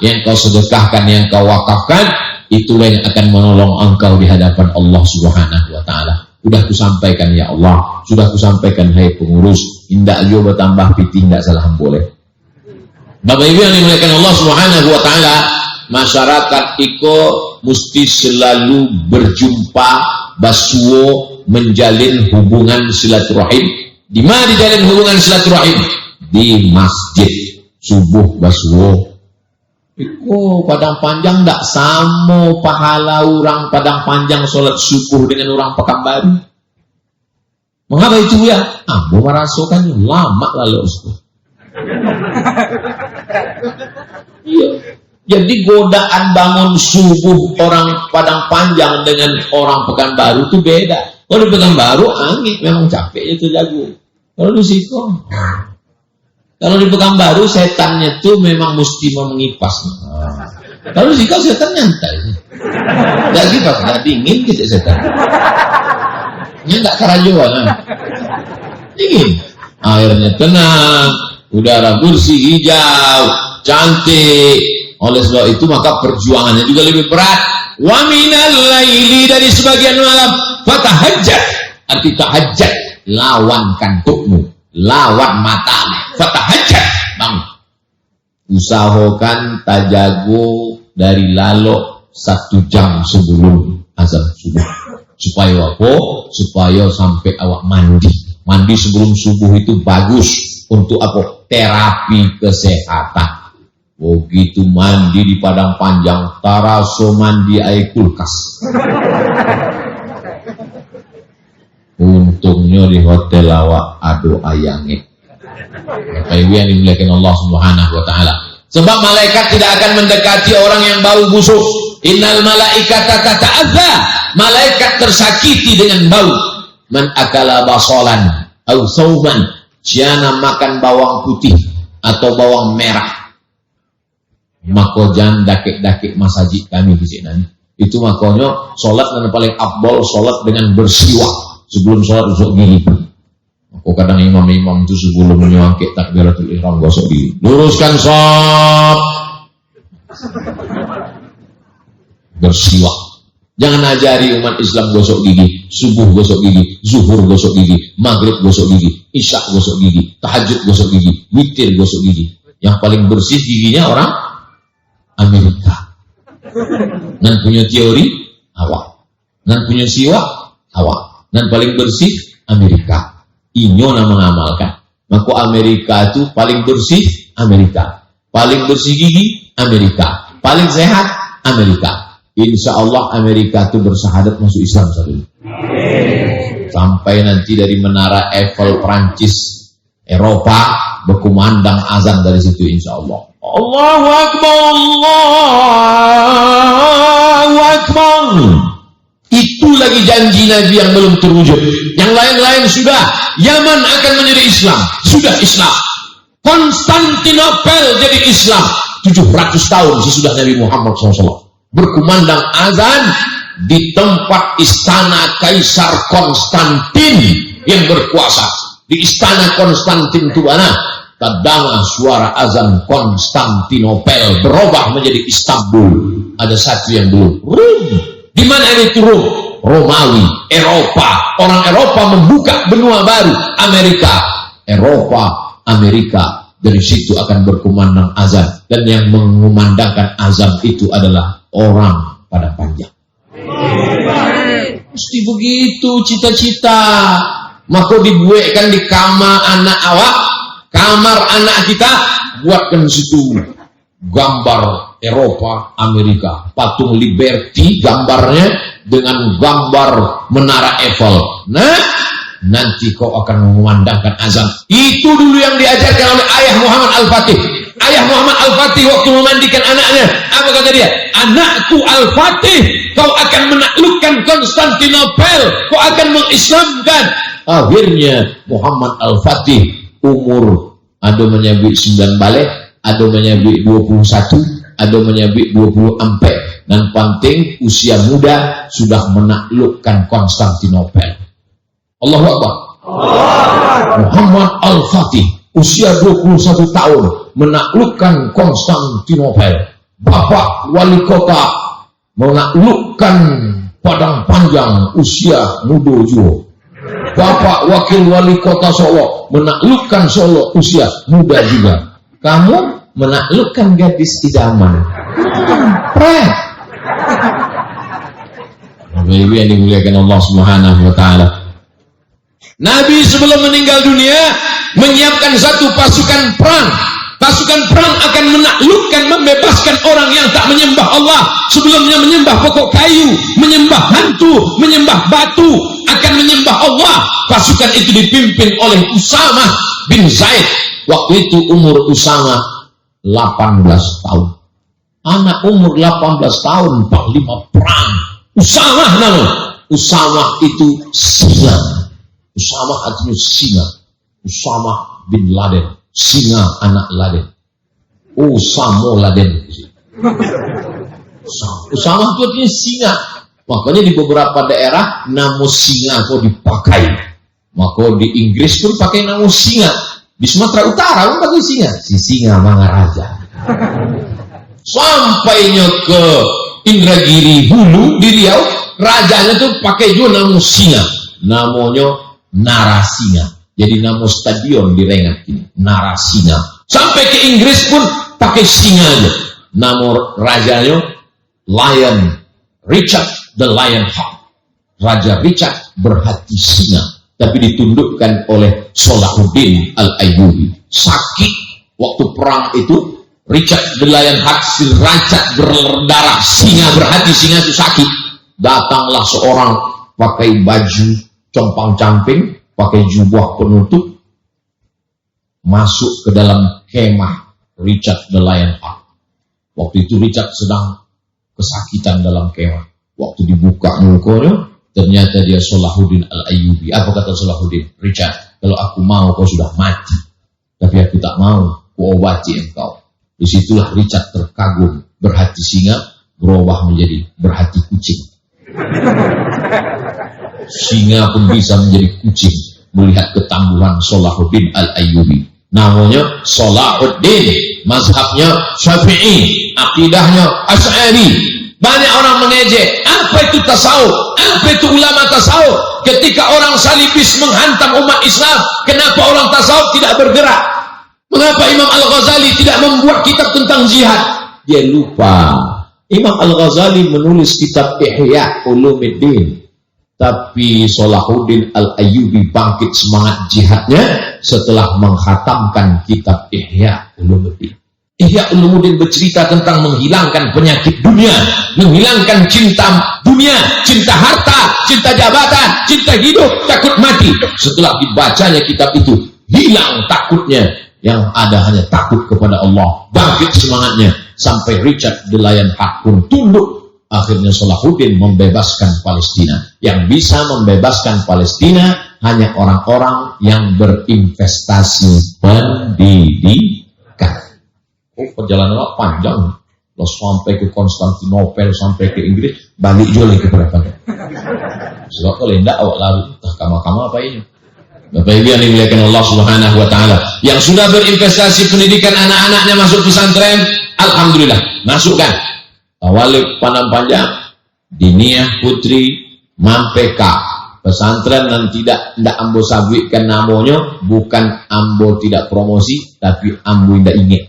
yang kau sedekahkan, yang kau wakafkan, itulah yang akan menolong engkau di hadapan Allah Subhanahu wa taala. Sudah kusampaikan ya Allah, sudah kusampaikan hai pengurus, indak jo bertambah piti, indak salah boleh. Bapak Ibu yang dimuliakan Allah Subhanahu wa taala, masyarakat iko mesti selalu berjumpa, basuo, menjalin hubungan silaturahim. Di mana dijalin hubungan silaturahim? Di masjid. Subuh basuo. Iko Padang Panjang tak sama pahala orang Padang Panjang solat subuh dengan orang Pekanbaru. Mengapa itu ya? Ambo merasakan lama lalu subuh. Iya. Jadi godaan bangun subuh orang Padang Panjang dengan orang Pekanbaru itu beda. Kalau di Pekanbaru angin memang capek itu jago. Kalau di Siko, kalau di Pekanbaru setannya tuh memang mesti mau mengipas. Kalau di Siko setan nyantai. Enggak kipas, enggak dingin gitu setan. Ini enggak karajuan. Dingin. Airnya tenang, udara bersih, hijau, cantik. Oleh sebab itu maka perjuangannya juga lebih berat. Wa minal laili, dari sebagian malam, fatahajjat, arti tahajjat, lawan kantukmu, lawan matamu, fatahajjat, bangun. Usahakan tajago dari lalok 1 jam sebelum azan subuh. Supaya apa? Supaya sampai awak mandi. Mandi sebelum subuh itu bagus untuk apa? Terapi kesehatan. Begitu mandi di Padang Panjang, taraso mandi air kulkas. Untungnya di hotel awak ado ayangnya. Bapak Ibu yang dimuliakan Allah Subhanahu wa taala. Sebab malaikat tidak akan mendekati orang yang bau busuk. Innal malaikata tata'adza, malaikat tersakiti dengan bau. Man akala basalan au sauban, Ciana makan bawang putih atau bawang merah. Maka jangan dakik-dakik masjid kami di sini. Itu makanya sholat yang paling afdol sholat dengan bersiwak sebelum sholat gosok gigi. Maka kadang imam-imam itu sebelum menyangkit takbiratul ihram gosok gigi. Luruskan shop. Bersiwak. Jangan ajari umat Islam gosok gigi. Subuh gosok gigi, zuhur gosok gigi, maghrib gosok gigi, isya gosok gigi, tahajud gosok gigi, witir gosok gigi. Yang paling bersih giginya orang Amerika. Dan punya teori awak. Dan punya siwak awak. Dan paling bersih Amerika. Inyo nama mengamalkan. Maka Amerika itu paling bersih Amerika. Paling bersih gigi Amerika. Paling sehat Amerika. Insya Allah Amerika itu bersahadat masuk Islam saudara. Sampai nanti dari menara Eiffel Prancis, Eropa berkumandang azan dari situ insya Allah. Allahu Akbar, Allahu Akbar. Itu lagi janji Nabi yang belum terwujud. Yang lain-lain sudah. Yaman akan menjadi Islam. Sudah Islam. Konstantinopel jadi Islam. 700 tahun sesudah Nabi Muhammad SAW. Berkumandang azan di tempat istana Kaisar Konstantin yang berkuasa. Di istana Konstantin itu mana? Kadang suara azan Konstantinopel berubah menjadi Istanbul. Ada satu yang belum. Rum. Di mana itu Rum? Romawi, Eropa. Orang Eropa membuka benua baru. Amerika, Eropa, Amerika. Dari situ akan berkumandang azan. Dan yang mengumandangkan azan itu adalah orang pada panjang. Mesti begitu cita-cita. Maka dibuatkan di kamar anak awak, kamar anak kita, buatkan situ gambar Eropa, Amerika, patung Liberty gambarnya dengan gambar menara Eiffel. Nah, nanti kau akan memandangkan azan. Itu dulu yang diajarkan oleh ayah Muhammad Al-Fatih. Ayah Muhammad Al-Fatih waktu memandikan anaknya, apa kata dia? Anakku Al-Fatih, kau akan menaklukkan Konstantinopel, kau akan mengislamkan. Akhirnya Muhammad Al-Fatih umur ada menyabik 9 balik, ada menyabik 21, ada menyabik 24, dan penting usia muda sudah menaklukkan Konstantinopel. Allahu Akbar. Muhammad Al-Fatih usia 21 tahun menaklukkan Konstantinopel. Bapak wali kota menaklukkan Padang Panjang usia muda juga. Bapak wakil wali kota Solo menaklukkan Solo usia muda juga. Kamu menaklukkan gadis idaman. Prank. Bapak-ibu yang dimuliakan Allah Subhanahu wa taala. Nabi sebelum meninggal dunia menyiapkan satu pasukan perang. Pasukan perang akan menaklukkan, membebaskan orang yang tak menyembah Allah. Sebelumnya menyembah pokok kayu, menyembah hantu, menyembah batu, akan menyembah Allah. Pasukan itu dipimpin oleh Usama bin Zaid. Waktu itu umur Usama 18 tahun. Anak umur 18 tahun, panglima perang. Usama nama. Usama itu singa. Usama artinya singa. Usama bin Laden. Singa anak Laden. Usama Laden. Usama itu artinya singa. Makanya di beberapa daerah nama singa kok dipakai. Maka di Inggris pun pakai nama singa. Di Sumatera Utara pun pakai singa. Si singa Mangaraja. Sampainya ke Indragiri Hulu di Riau, rajanya tuh pakai juga nama singa. Namanya Narasinga. Jadi nama stadion di Rengat ini Narasinga. Sampai ke Inggris pun pakai singa aja. Nama rajanya Lion Richard the Lionheart. Raja Richard berhati singa. Tapi ditundukkan oleh Salahuddin Al-Ayyubi. Sakit waktu perang itu. Richard the Lionheart, si raja berdarah, singa berhati singa itu sakit. Datanglah seorang pakai baju compang-camping, pakai jubah penutup, masuk ke dalam kemah Richard the Lionheart. Waktu itu Richard sedang kesakitan dalam kemah. Waktu dibuka mukanya, ternyata dia Salahuddin Al-Ayyubi. Apa kata Salahuddin? Richard, Kalau aku mau kau sudah mati, tapi aku tak mau, kuobati engkau. Disitulah Richard terkagum, berhati singa berubah menjadi berhati kucing. Singa pun bisa menjadi kucing melihat ketangguhan Salahuddin Al-Ayyubi. Namanya Salahuddin, mazhabnya Syafi'i, akidahnya Asy'ari. Banyak orang mengejek, apa itu tasawuf? Apa itu ulama tasawuf? Ketika orang salibis menghantam umat Islam, kenapa orang tasawuf tidak bergerak? Mengapa Imam Al-Ghazali tidak membuat kitab tentang jihad? Dia lupa. Imam Al-Ghazali menulis kitab Ihya Ulumuddin, tapi Salahuddin Al-Ayyubi bangkit semangat jihadnya setelah menghatamkan kitab Ihya Ulumuddin. Ihya Ulumuddin bercerita tentang menghilangkan penyakit dunia, menghilangkan cinta dunia, cinta harta, cinta jabatan, cinta hidup, takut mati. Setelah dibacanya kitab itu, hilang takutnya, yang ada hanya takut kepada Allah. Bangkit semangatnya sampai Richard Delayan Haq pun tunduk. Akhirnya Salahuddin membebaskan Palestina. Yang bisa membebaskan Palestina hanya orang-orang yang berinvestasi pendidikan. Oh, perjalanan panjang. Lo sampai ke Konstantinopel, sampai ke Inggris, balik juga lagi kepada pada. Sebab kalau tidak awak lari, kama-kama apa ini? Bapak Ibu yang dimuliakan Allah Subhanahu wa taala, yang sudah berinvestasi pendidikan anak-anaknya masuk pesantren, alhamdulillah, masukkan. Tawalib Padang Panjang, Diniyah Putri Mampeka, pesantren dan tidak ambo sabitkan namanya, bukan ambo tidak promosi, tapi ambo tidak ingat.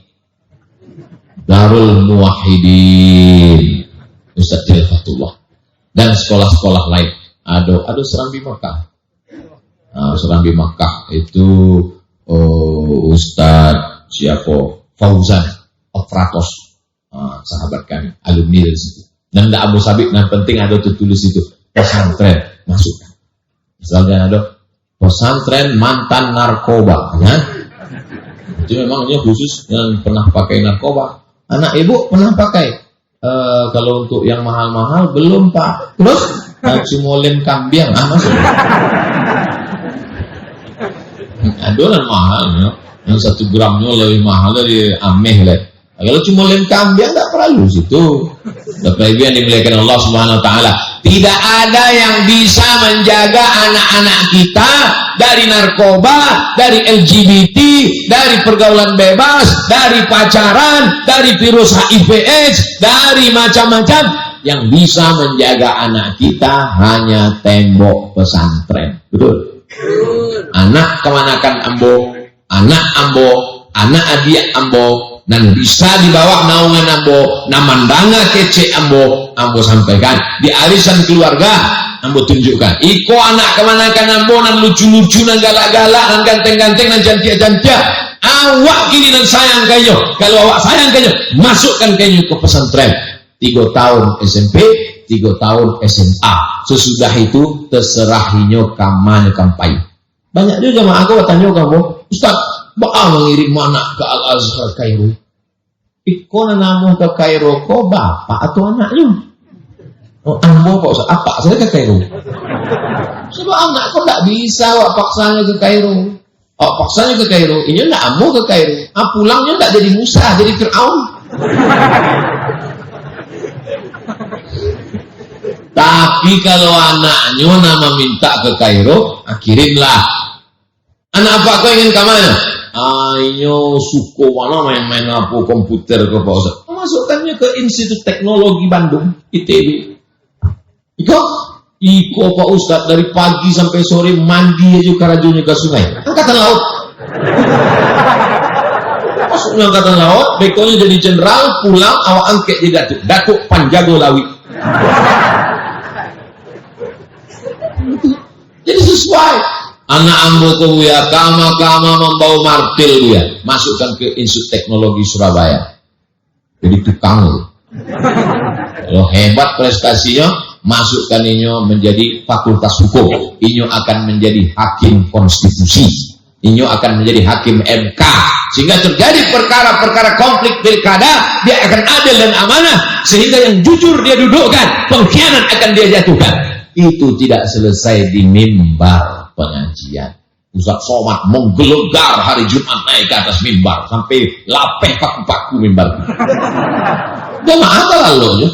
Darul Muwahhidin Ustaz Fatullah dan sekolah-sekolah lain. Ada Serambi Makkah. Serambi Makkah itu Ustaz siapa? Fauzan Ofratos, sahabat kami, alumni dari situ. Dan tidak Abu Sabik, yang penting ada tulis itu pesantren, masukkan. Misalnya ada pesantren mantan narkoba, ya? Itu memangnya khusus yang pernah pakai narkoba. Anak ibu pernah pakai? Kalau untuk yang mahal-mahal belum pak. Terus cumolin kambiang, masuk. Adonan mahal, ya. Yang 1 gramnya lebih mahal dari ameh lah. Kalau cuma lem kambiang tak perlu situ. Bapak Ibu yang dimuliakan Allah Subhanahu wa taala, tidak ada yang bisa menjaga anak-anak kita dari narkoba, dari LGBT, dari pergaulan bebas, dari pacaran, dari virus HIV/AIDS, dari macam-macam. Yang bisa menjaga anak kita hanya tembok pesantren. Betul? Anak kemanakan ambo, anak ambo, anak adik ambo, dan bisa di bawah naungan ambo, namandanga kece ambo sampaikan di arisan keluarga, ambo tunjukkan. Iko anak kemanakan ambo, nan lucu-lucu, nan galak-galak, nan ganteng-ganteng, nan cantik-cantik. Awak kini dan sayang kanyo. Kalau awak sayang kanyo, masukkan kanyo ke pesantren. 3 tahun SMP, 3 tahun SMA. Sesudah itu terserah inyo kamanya kampai. Banyak juga jamaah aku tanya kamu, Ustaz, bagaimana mengirim anak ke Al-Azhar Kairo? Iko namu ke Kairo, kok bapak atau anaknya? Oh, ambo pak Ustaz, apa saya ke Kairo? Sebab anak kok tak bisa wak paksanya ke Kairo. Oh, paksanya ke Kairo, ini enggak ambo ke Kairo. Pulangnya enggak jadi Musa, jadi Fir'aun. Tapi kalau anaknya nama minta ke Kairo, kirimlah. Anak apa kau ingin ke mana? Ayo suku mana main-main apa komputer ke Pak Ustaz? Masukkannya ke Institut Teknologi Bandung, ITB. Iko Pak Ustaz dari pagi sampai sore mandi aja karajunya ke sungai. Angkatan Laut. Masuknya Angkatan Laut, bekonya jadi jenderal, pulang awak angket di Datuk Panjago Lawi. Jadi sesuai. Anak ambo ke ya kama membawa martil dia, masukkan ke Institut Teknologi Surabaya. Jadi tukang. Kalau hebat prestasinya, masukkan inyo menjadi fakultas hukum. Inyo akan menjadi hakim konstitusi. Inyo akan menjadi hakim MK. Sehingga terjadi perkara-perkara konflik pilkada, dia akan adil dan amanah. Sehingga yang jujur dia dudukkan, pengkhianat akan dia jatuhkan. Itu tidak selesai di mimbar pengajian. Ustaz Somad menggelegar hari Jumat naik ke atas mimbar sampai lapeh paku-paku mimbar. Jamaah apa lalu?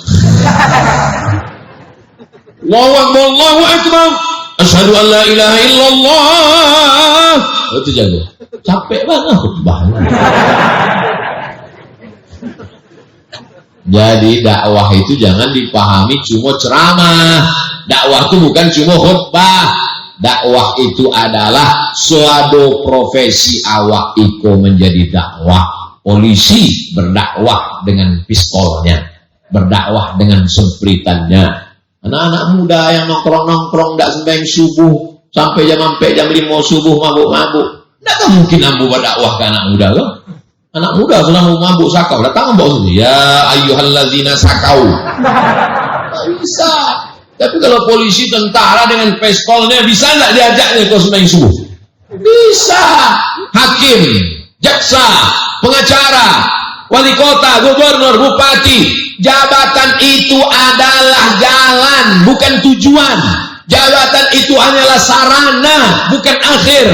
Allahu Akbar, Allahu Akbar. Asyhadu an la ilaha illallah. Itu jago. Capek banget khutbah. Jadi dakwah itu jangan dipahami cuma ceramah. Dakwah itu bukan cuma khutbah. Dakwah itu adalah suatu profesi awak iko menjadi dakwah. Polisi berdakwah dengan pistolnya, berdakwah dengan sempritannya. Anak-anak muda yang nongkrong-nongkrong tidak sembahyang subuh sampai jam 5 subuh mabuk-mabuk. Tidak mungkin ambu berdakwah ke anak muda loh. Anak muda sedang mabuk sakau, datang bawa ya ayyuhallazina sakau. Tidak bisa. Tapi kalau polisi, tentara dengan pistolnya bisa nggak diajaknya kau sembahyang subuh? Bisa. Hakim, jaksa, pengacara, wali kota, gubernur, bupati, jabatan itu adalah jalan, bukan tujuan. Jabatan itu hanyalah sarana, bukan akhir.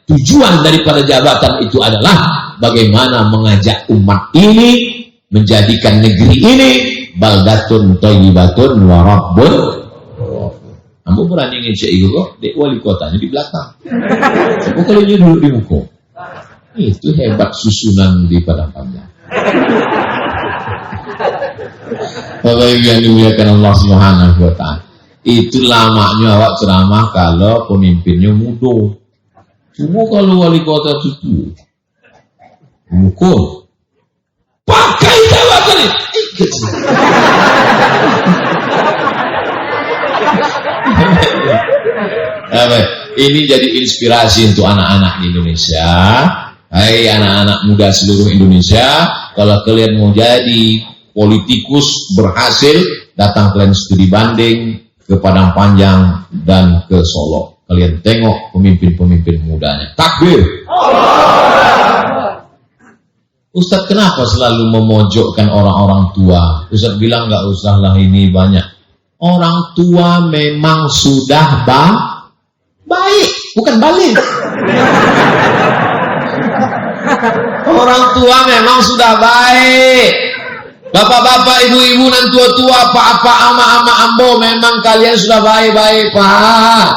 Tujuan daripada jabatan itu adalah bagaimana mengajak umat ini menjadikan negeri ini baldatun thayyibatun wa rabbun. Ambo berani ngecek itu kok, dek wali kotanya di belakang. Coba kalau dia duduk di muka. Itu hebat susunan di Padang Panjang. Bapak Ibu yang dimuliakan Allah Subhanahu wa taala. Itu lamanya awak ceramah kalau pemimpinnya muda. Cuma kalau wali kota itu mukul pakai jabatan ini. Ini jadi inspirasi untuk anak-anak Indonesia. Hai anak-anak muda seluruh Indonesia, kalau kalian mau jadi politikus berhasil, datang kalian studi banding ke Padang Panjang dan ke Solo. Kalian tengok pemimpin-pemimpin mudanya. Takbir. Ustadz kenapa selalu memojokkan orang-orang tua? Ustadz bilang nggak usah lah, ini banyak. Orang tua memang sudah baik, bukan balik. Orang tua memang sudah baik. Bapak-bapak, ibu-ibu, dan tua-tua, apa-apa, ama-ama, ambo, memang kalian sudah baik-baik, Pak.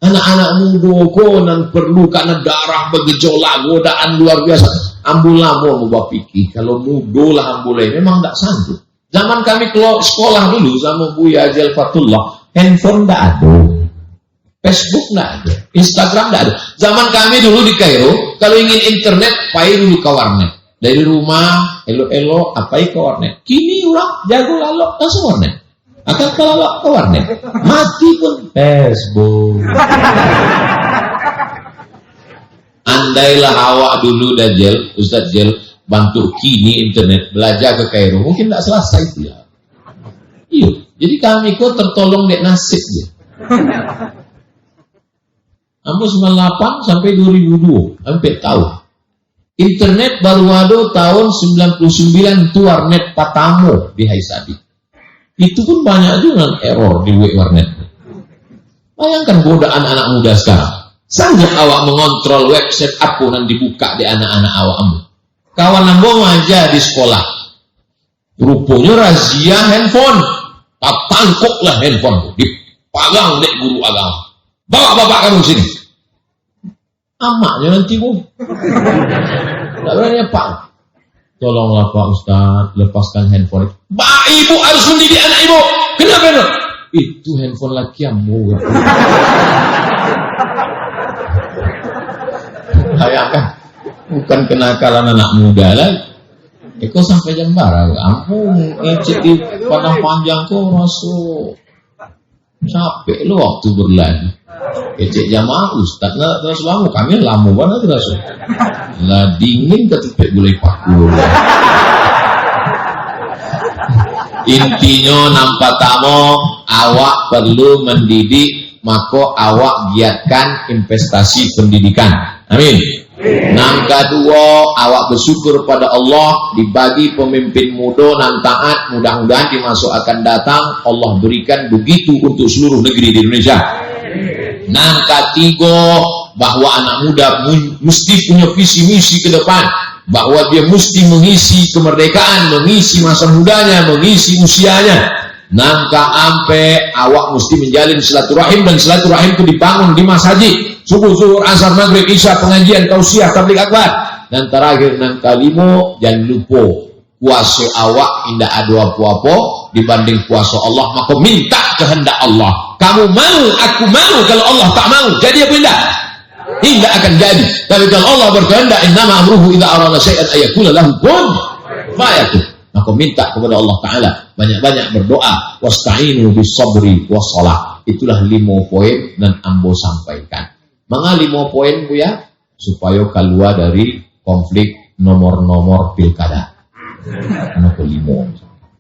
Anak-anak muda konan perlu karena darah bergejolak, godaan luar biasa. Ambulah mau pikir kalau muda lah ambulai memang tak sanggup. Zaman kami kalau sekolah dulu sama Buya Ajal Fatullah, handphone tak ada, Facebook tak ada, Instagram tak ada. Zaman kami dulu di Kairo, kalau ingin internet, payah dulu ke warnet. Dari rumah, elo-elo, apai ke warnet. Kini orang jago lalok langsung warnet. Akan kalau ke warnet, mati pun Facebook. Andailah awak dulu dah Jel, Ustaz Jel, bantu kini internet, belajar ke Kairo, mungkin tak selesai itu ya. Iya, jadi kami kok tertolong dek nasib dia. Ambo 98 sampai 2002, hampir tahun. Internet baru ada tahun 99 itu warnet Patamo di Haisabi. Itu pun banyak juga error di warnet. Bayangkan godaan anak muda sekarang. Sanggup awak mengontrol website apa yang dibuka di anak-anak awakmu. Kawan ambo aja di sekolah. Rupanya razia handphone. Tak tangkuklah handphone. Dipagang dek guru agama. Bawa bapak kamu sini. Amaknya nanti bu. Tak berani Pak. Tolonglah Pak Ustaz, lepaskan handphone itu. Pak ibu harus mendidik anak ibu. Kenapa itu? Itu handphone laki ambo. Bayangkan, bukan kenakalan anak muda lagi. Eko sampai jam berapa? Ampun, ngecek di Padang Panjang kok masuk. Capek lo waktu berlari. Ngecek jamaah Ustaz nggak terus lama, kami lama banget terus. Lah dingin ketepek boleh paku. Intinya nampak tamu, awak perlu mendidik, maka awak giatkan investasi pendidikan. Amin. Nang kedua, awak bersyukur pada Allah dibagi pemimpin muda dan taat. Mudah-mudahan di masa akan datang Allah berikan begitu untuk seluruh negeri di Indonesia. Nang ketiga, bahwa anak muda mesti punya visi misi ke depan, bahwa dia mesti mengisi kemerdekaan, mengisi masa mudanya, mengisi usianya. Nangka ampe awak mesti menjalin silaturahim, dan silaturahim itu dibangun di masjid, subuh, zuhur, asar, maghrib, isya, pengajian, tausiah, tabligh akbar. Dan terakhir nangka limo, jangan lupa puasa awak indah ada apa-apa dibanding puasa Allah, maka minta kehendak Allah. Kamu mau, aku mau. Kalau Allah tak mau, jadi apa indah? Tidak akan jadi. Tapi kalau Allah berkehendak, innama amruhu idza arada syai'an ayakuna lahu kun fayakun. Maka minta kepada Allah Ta'ala, banyak-banyak berdoa. Wasta'inu bis sabri was shalah. Itulah 5 poin dan ambo sampaikan. Manga 5 poin Bu ya, supaya keluar dari konflik nomor-nomor pilkada.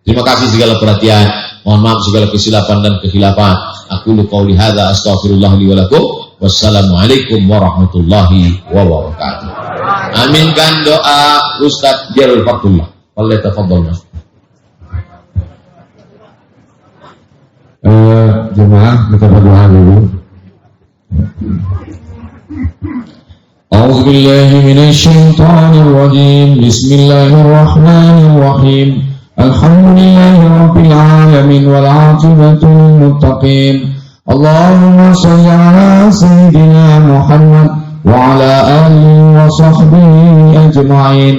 Terima kasih segala perhatian. Mohon maaf segala kesilapan dan kekhilafan. Aku qauli hadza astaghfirullah li wa lakum. Wassalamualaikum warahmatullahi wabarakatuh. Aminkan doa Ustaz Jarul Fathullah. Wallah tafadhal Mas. Jemaah kita berdoa dulu. أعوذ بالله من الشيطان الرجيم بسم الله الرحمن الرحيم الحمد لله رب العالمين والعاقبة للمتقين اللهم صل على سيدنا محمد وعلى آله وصحبه أجمعين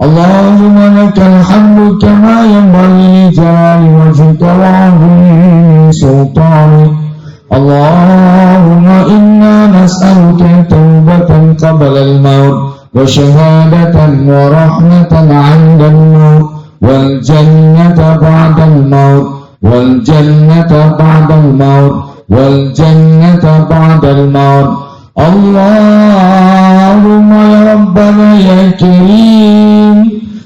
اللهم لك الحمد كما ينبغي لجلال وجهك وعظيم سلطانك اللهم إنا نسألك توبة قبل الموت وشهادة ورحمة عند الموت والجنة بعد الموت والجنة بعد الموت والجنة بعد الموت اللهم يا ربنا يا كريم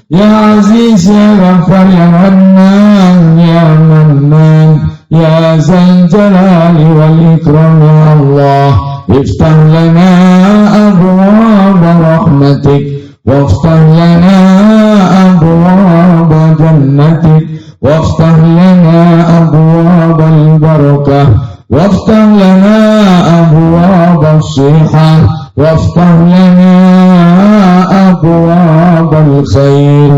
يا عزيز يا غفار يا منان يا منان يا ذا الجلال والإكرام يا الله افتح لنا أبواب رحمتك وافتح لنا أبواب جنتك وافتح لنا أبواب البركة وافتح لنا أبواب الصحة وافتح لنا أبواب الخير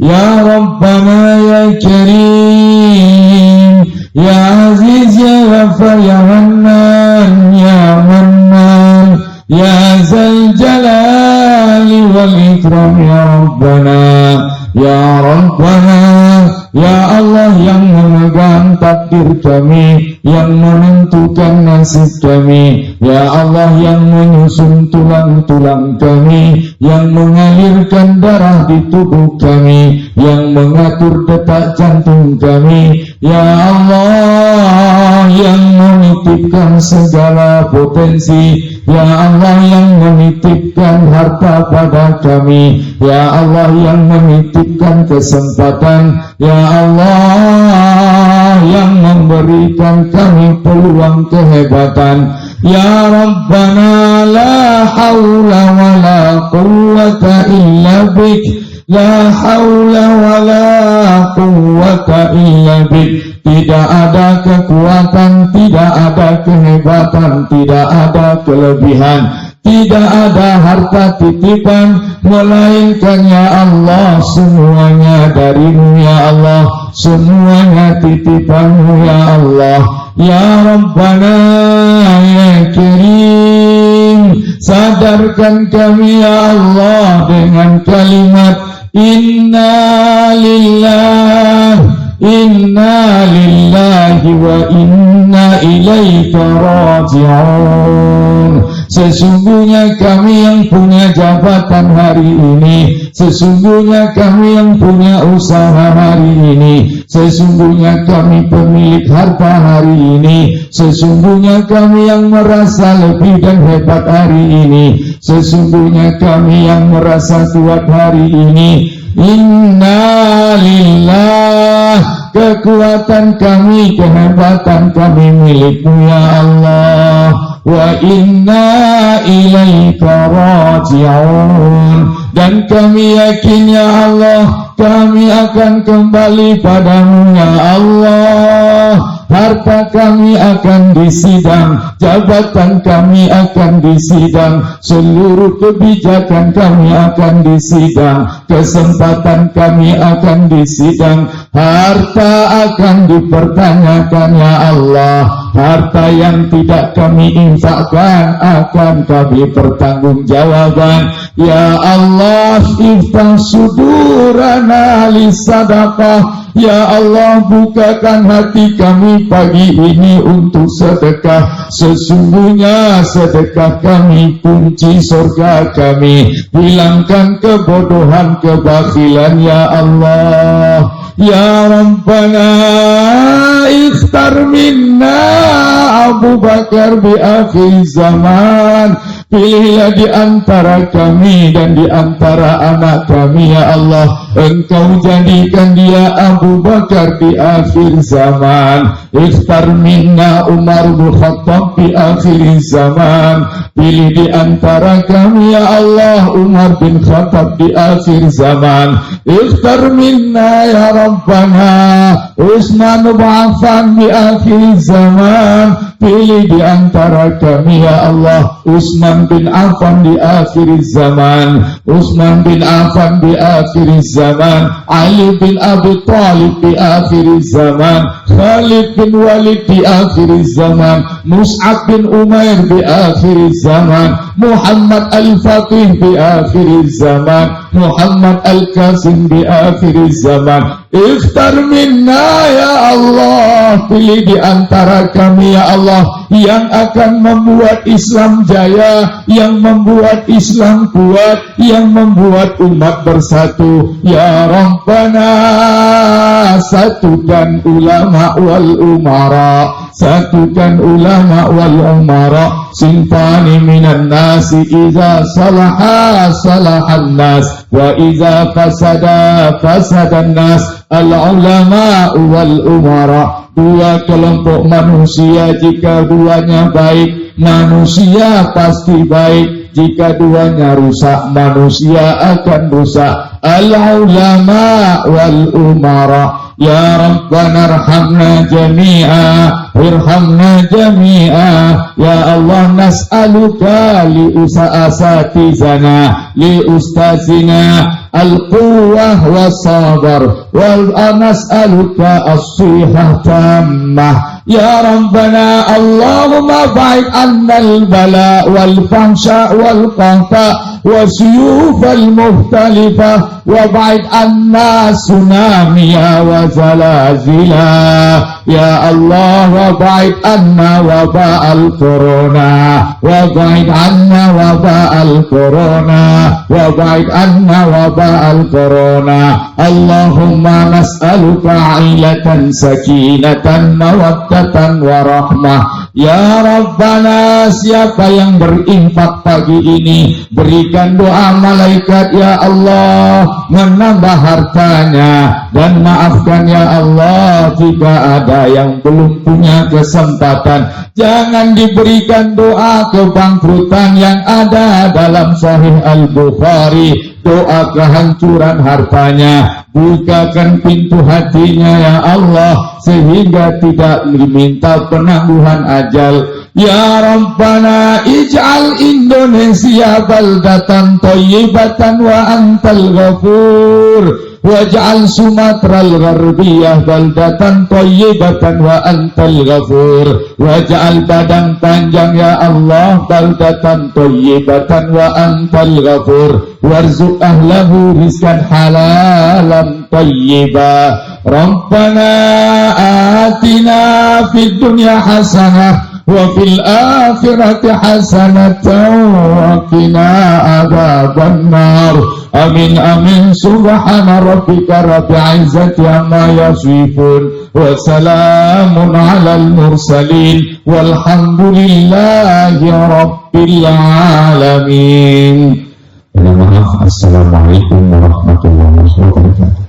يا ربنا يا كريم يا عزيز يا غفار يا منان يا منان يا ذا الجلال والإكرام يا ربنا يا ربنا ya Allah yang memegang takdir kami, yang menentukan nasib kami, ya Allah yang menyusun tulang-tulang kami, yang mengalirkan darah di tubuh kami, yang mengatur detak jantung kami, ya Allah yang menitipkan segala potensi, ya Allah yang menitipkan harta pada kami, ya Allah yang menitipkan kesempatan, ya Allah yang memberikan kami peluang kehebatan, ya Rabbana la haula wa la quwwata illa bik, la haula wa la quwwata illa bik. Tidak ada kekuatan, tidak ada kehebatan, tidak ada kelebihan, tidak ada harta titipan, melainkan ya Allah semuanya darimu ya Allah, semuanya titipanmu ya Allah. Ya Rabbana ya Karim, sadarkan kami ya Allah dengan kalimat Inna lillah Inna lillahi wa inna ilaika raji'un. Sesungguhnya kami yang punya jabatan hari ini, sesungguhnya kami yang punya usaha hari ini, sesungguhnya kami pemilik harta hari ini, sesungguhnya kami yang merasa lebih dan hebat hari ini, sesungguhnya kami yang merasa kuat hari ini. Inna lillah, kekuatan kami, kehebatan kami milikmu ya Allah, wa inna ilaika raji'un, dan kami yakin ya Allah kami akan kembali padamu ya Allah. harta kami akan disidang, jabatan kami akan disidang, seluruh kebijakan kami akan disidang, kesempatan kami akan disidang, harta akan dipertanyakan ya Allah. Harta yang tidak kami infakkan akan kami pertanggungjawaban. Ya Allah, iftah sudurana lisadaqah. Ya Allah, bukakan hati kami pagi ini untuk sedekah. Sesungguhnya sedekah kami kunci surga kami. Hilangkan kebodohan, kebakhilan ya Allah. Ya Rabbana, ikhtar minna Abu Bakar bi akhir zaman. Pilihlah di antara kami dan di antara anak kami ya Allah. Engkau jadikan dia Abu Bakar di akhir zaman. Ikhtar minna Umar bin Khattab di akhir zaman. Pilih di antara kami ya Allah Umar bin Khattab di akhir zaman. Ikhtar minna ya Rabbana Utsman bin Affan di akhir zaman. Pilih di antara kami ya Allah Utsman bin Affan di akhir zaman. Utsman bin Affan di akhir zaman. Ali bin Abi Thalib di akhir zaman. Khalid bin Walid di akhir zaman. Mus'ab bin Umair di akhir zaman. Muhammad Al-Fatih di akhir zaman. Muhammad Al-Qasim di akhir zaman. Ikhtar minna ya Allah. Pilih di antara kami ya Allah yang akan membuat Islam jaya, yang membuat Islam kuat, yang membuat umat bersatu. Ya Rabbana, satukan ulama wal umara, satukan ulama wal umara. Sinfani minan nasi iza salaha salahan nas, wa iza fasada fasadan nas. Al-ulama wal umara, dua kelompok manusia, jika duanya baik, manusia pasti baik. Jika duanya rusak, manusia akan rusak. Al-ulama wal umara. Ya Rabbana arhamna jami'a, irhamna jami'a. Ya Allah, nas'aluka li asatizana, li ustazina al-quwwah was-sabar, wal nas'aluka as-sihah tammah. Ya Rabbana, Allahumma ba'id annal bala wal fahsya wal qahta wa suyufal mukhtalifah, wa ba'id anna tsunamiya wa zalazila. Ya Allah, wa ba'id anna waba'al corona, wa ba'id anna waba'al corona, wa ba'id anna waba'al corona. Allahumma nas'aluka 'ailatan sakinatan mawaddatan warahmah. Ya Rabbana, siapa yang berinfak pagi ini, berikan doa malaikat ya Allah, menambah hartanya, dan maafkan ya Allah jika ada yang belum punya kesempatan. Jangan diberikan doa kebangkrutan yang ada dalam Sahih Al-Bukhari, doa kehancuran hartanya. Bukakan pintu hatinya ya Allah, sehingga tidak diminta penangguhan ajal. Ya Rabbana, ij'al Indonesia baldatan thayyibatan wa antal ghafur, waj'al Sumatral Gharbiyah baldatan thayyibatan wa antal ghafur, waj'al Padang Panjang ya Allah baldatan thayyibatan wa antal ghafur, warzuq ahlahu rizqan halalan thayyiba. Rabbana atina fid dunya hasanah wa fil akhirati hasanatan wa qina adzaban nar. Amin amin. Subhana rabbika rabbil izzati amma yasifun, wa salamun alal mursalin, walhamdulillahi rabbil alamin. Maaf. Assalamualaikum warahmatullahi wabarakatuh.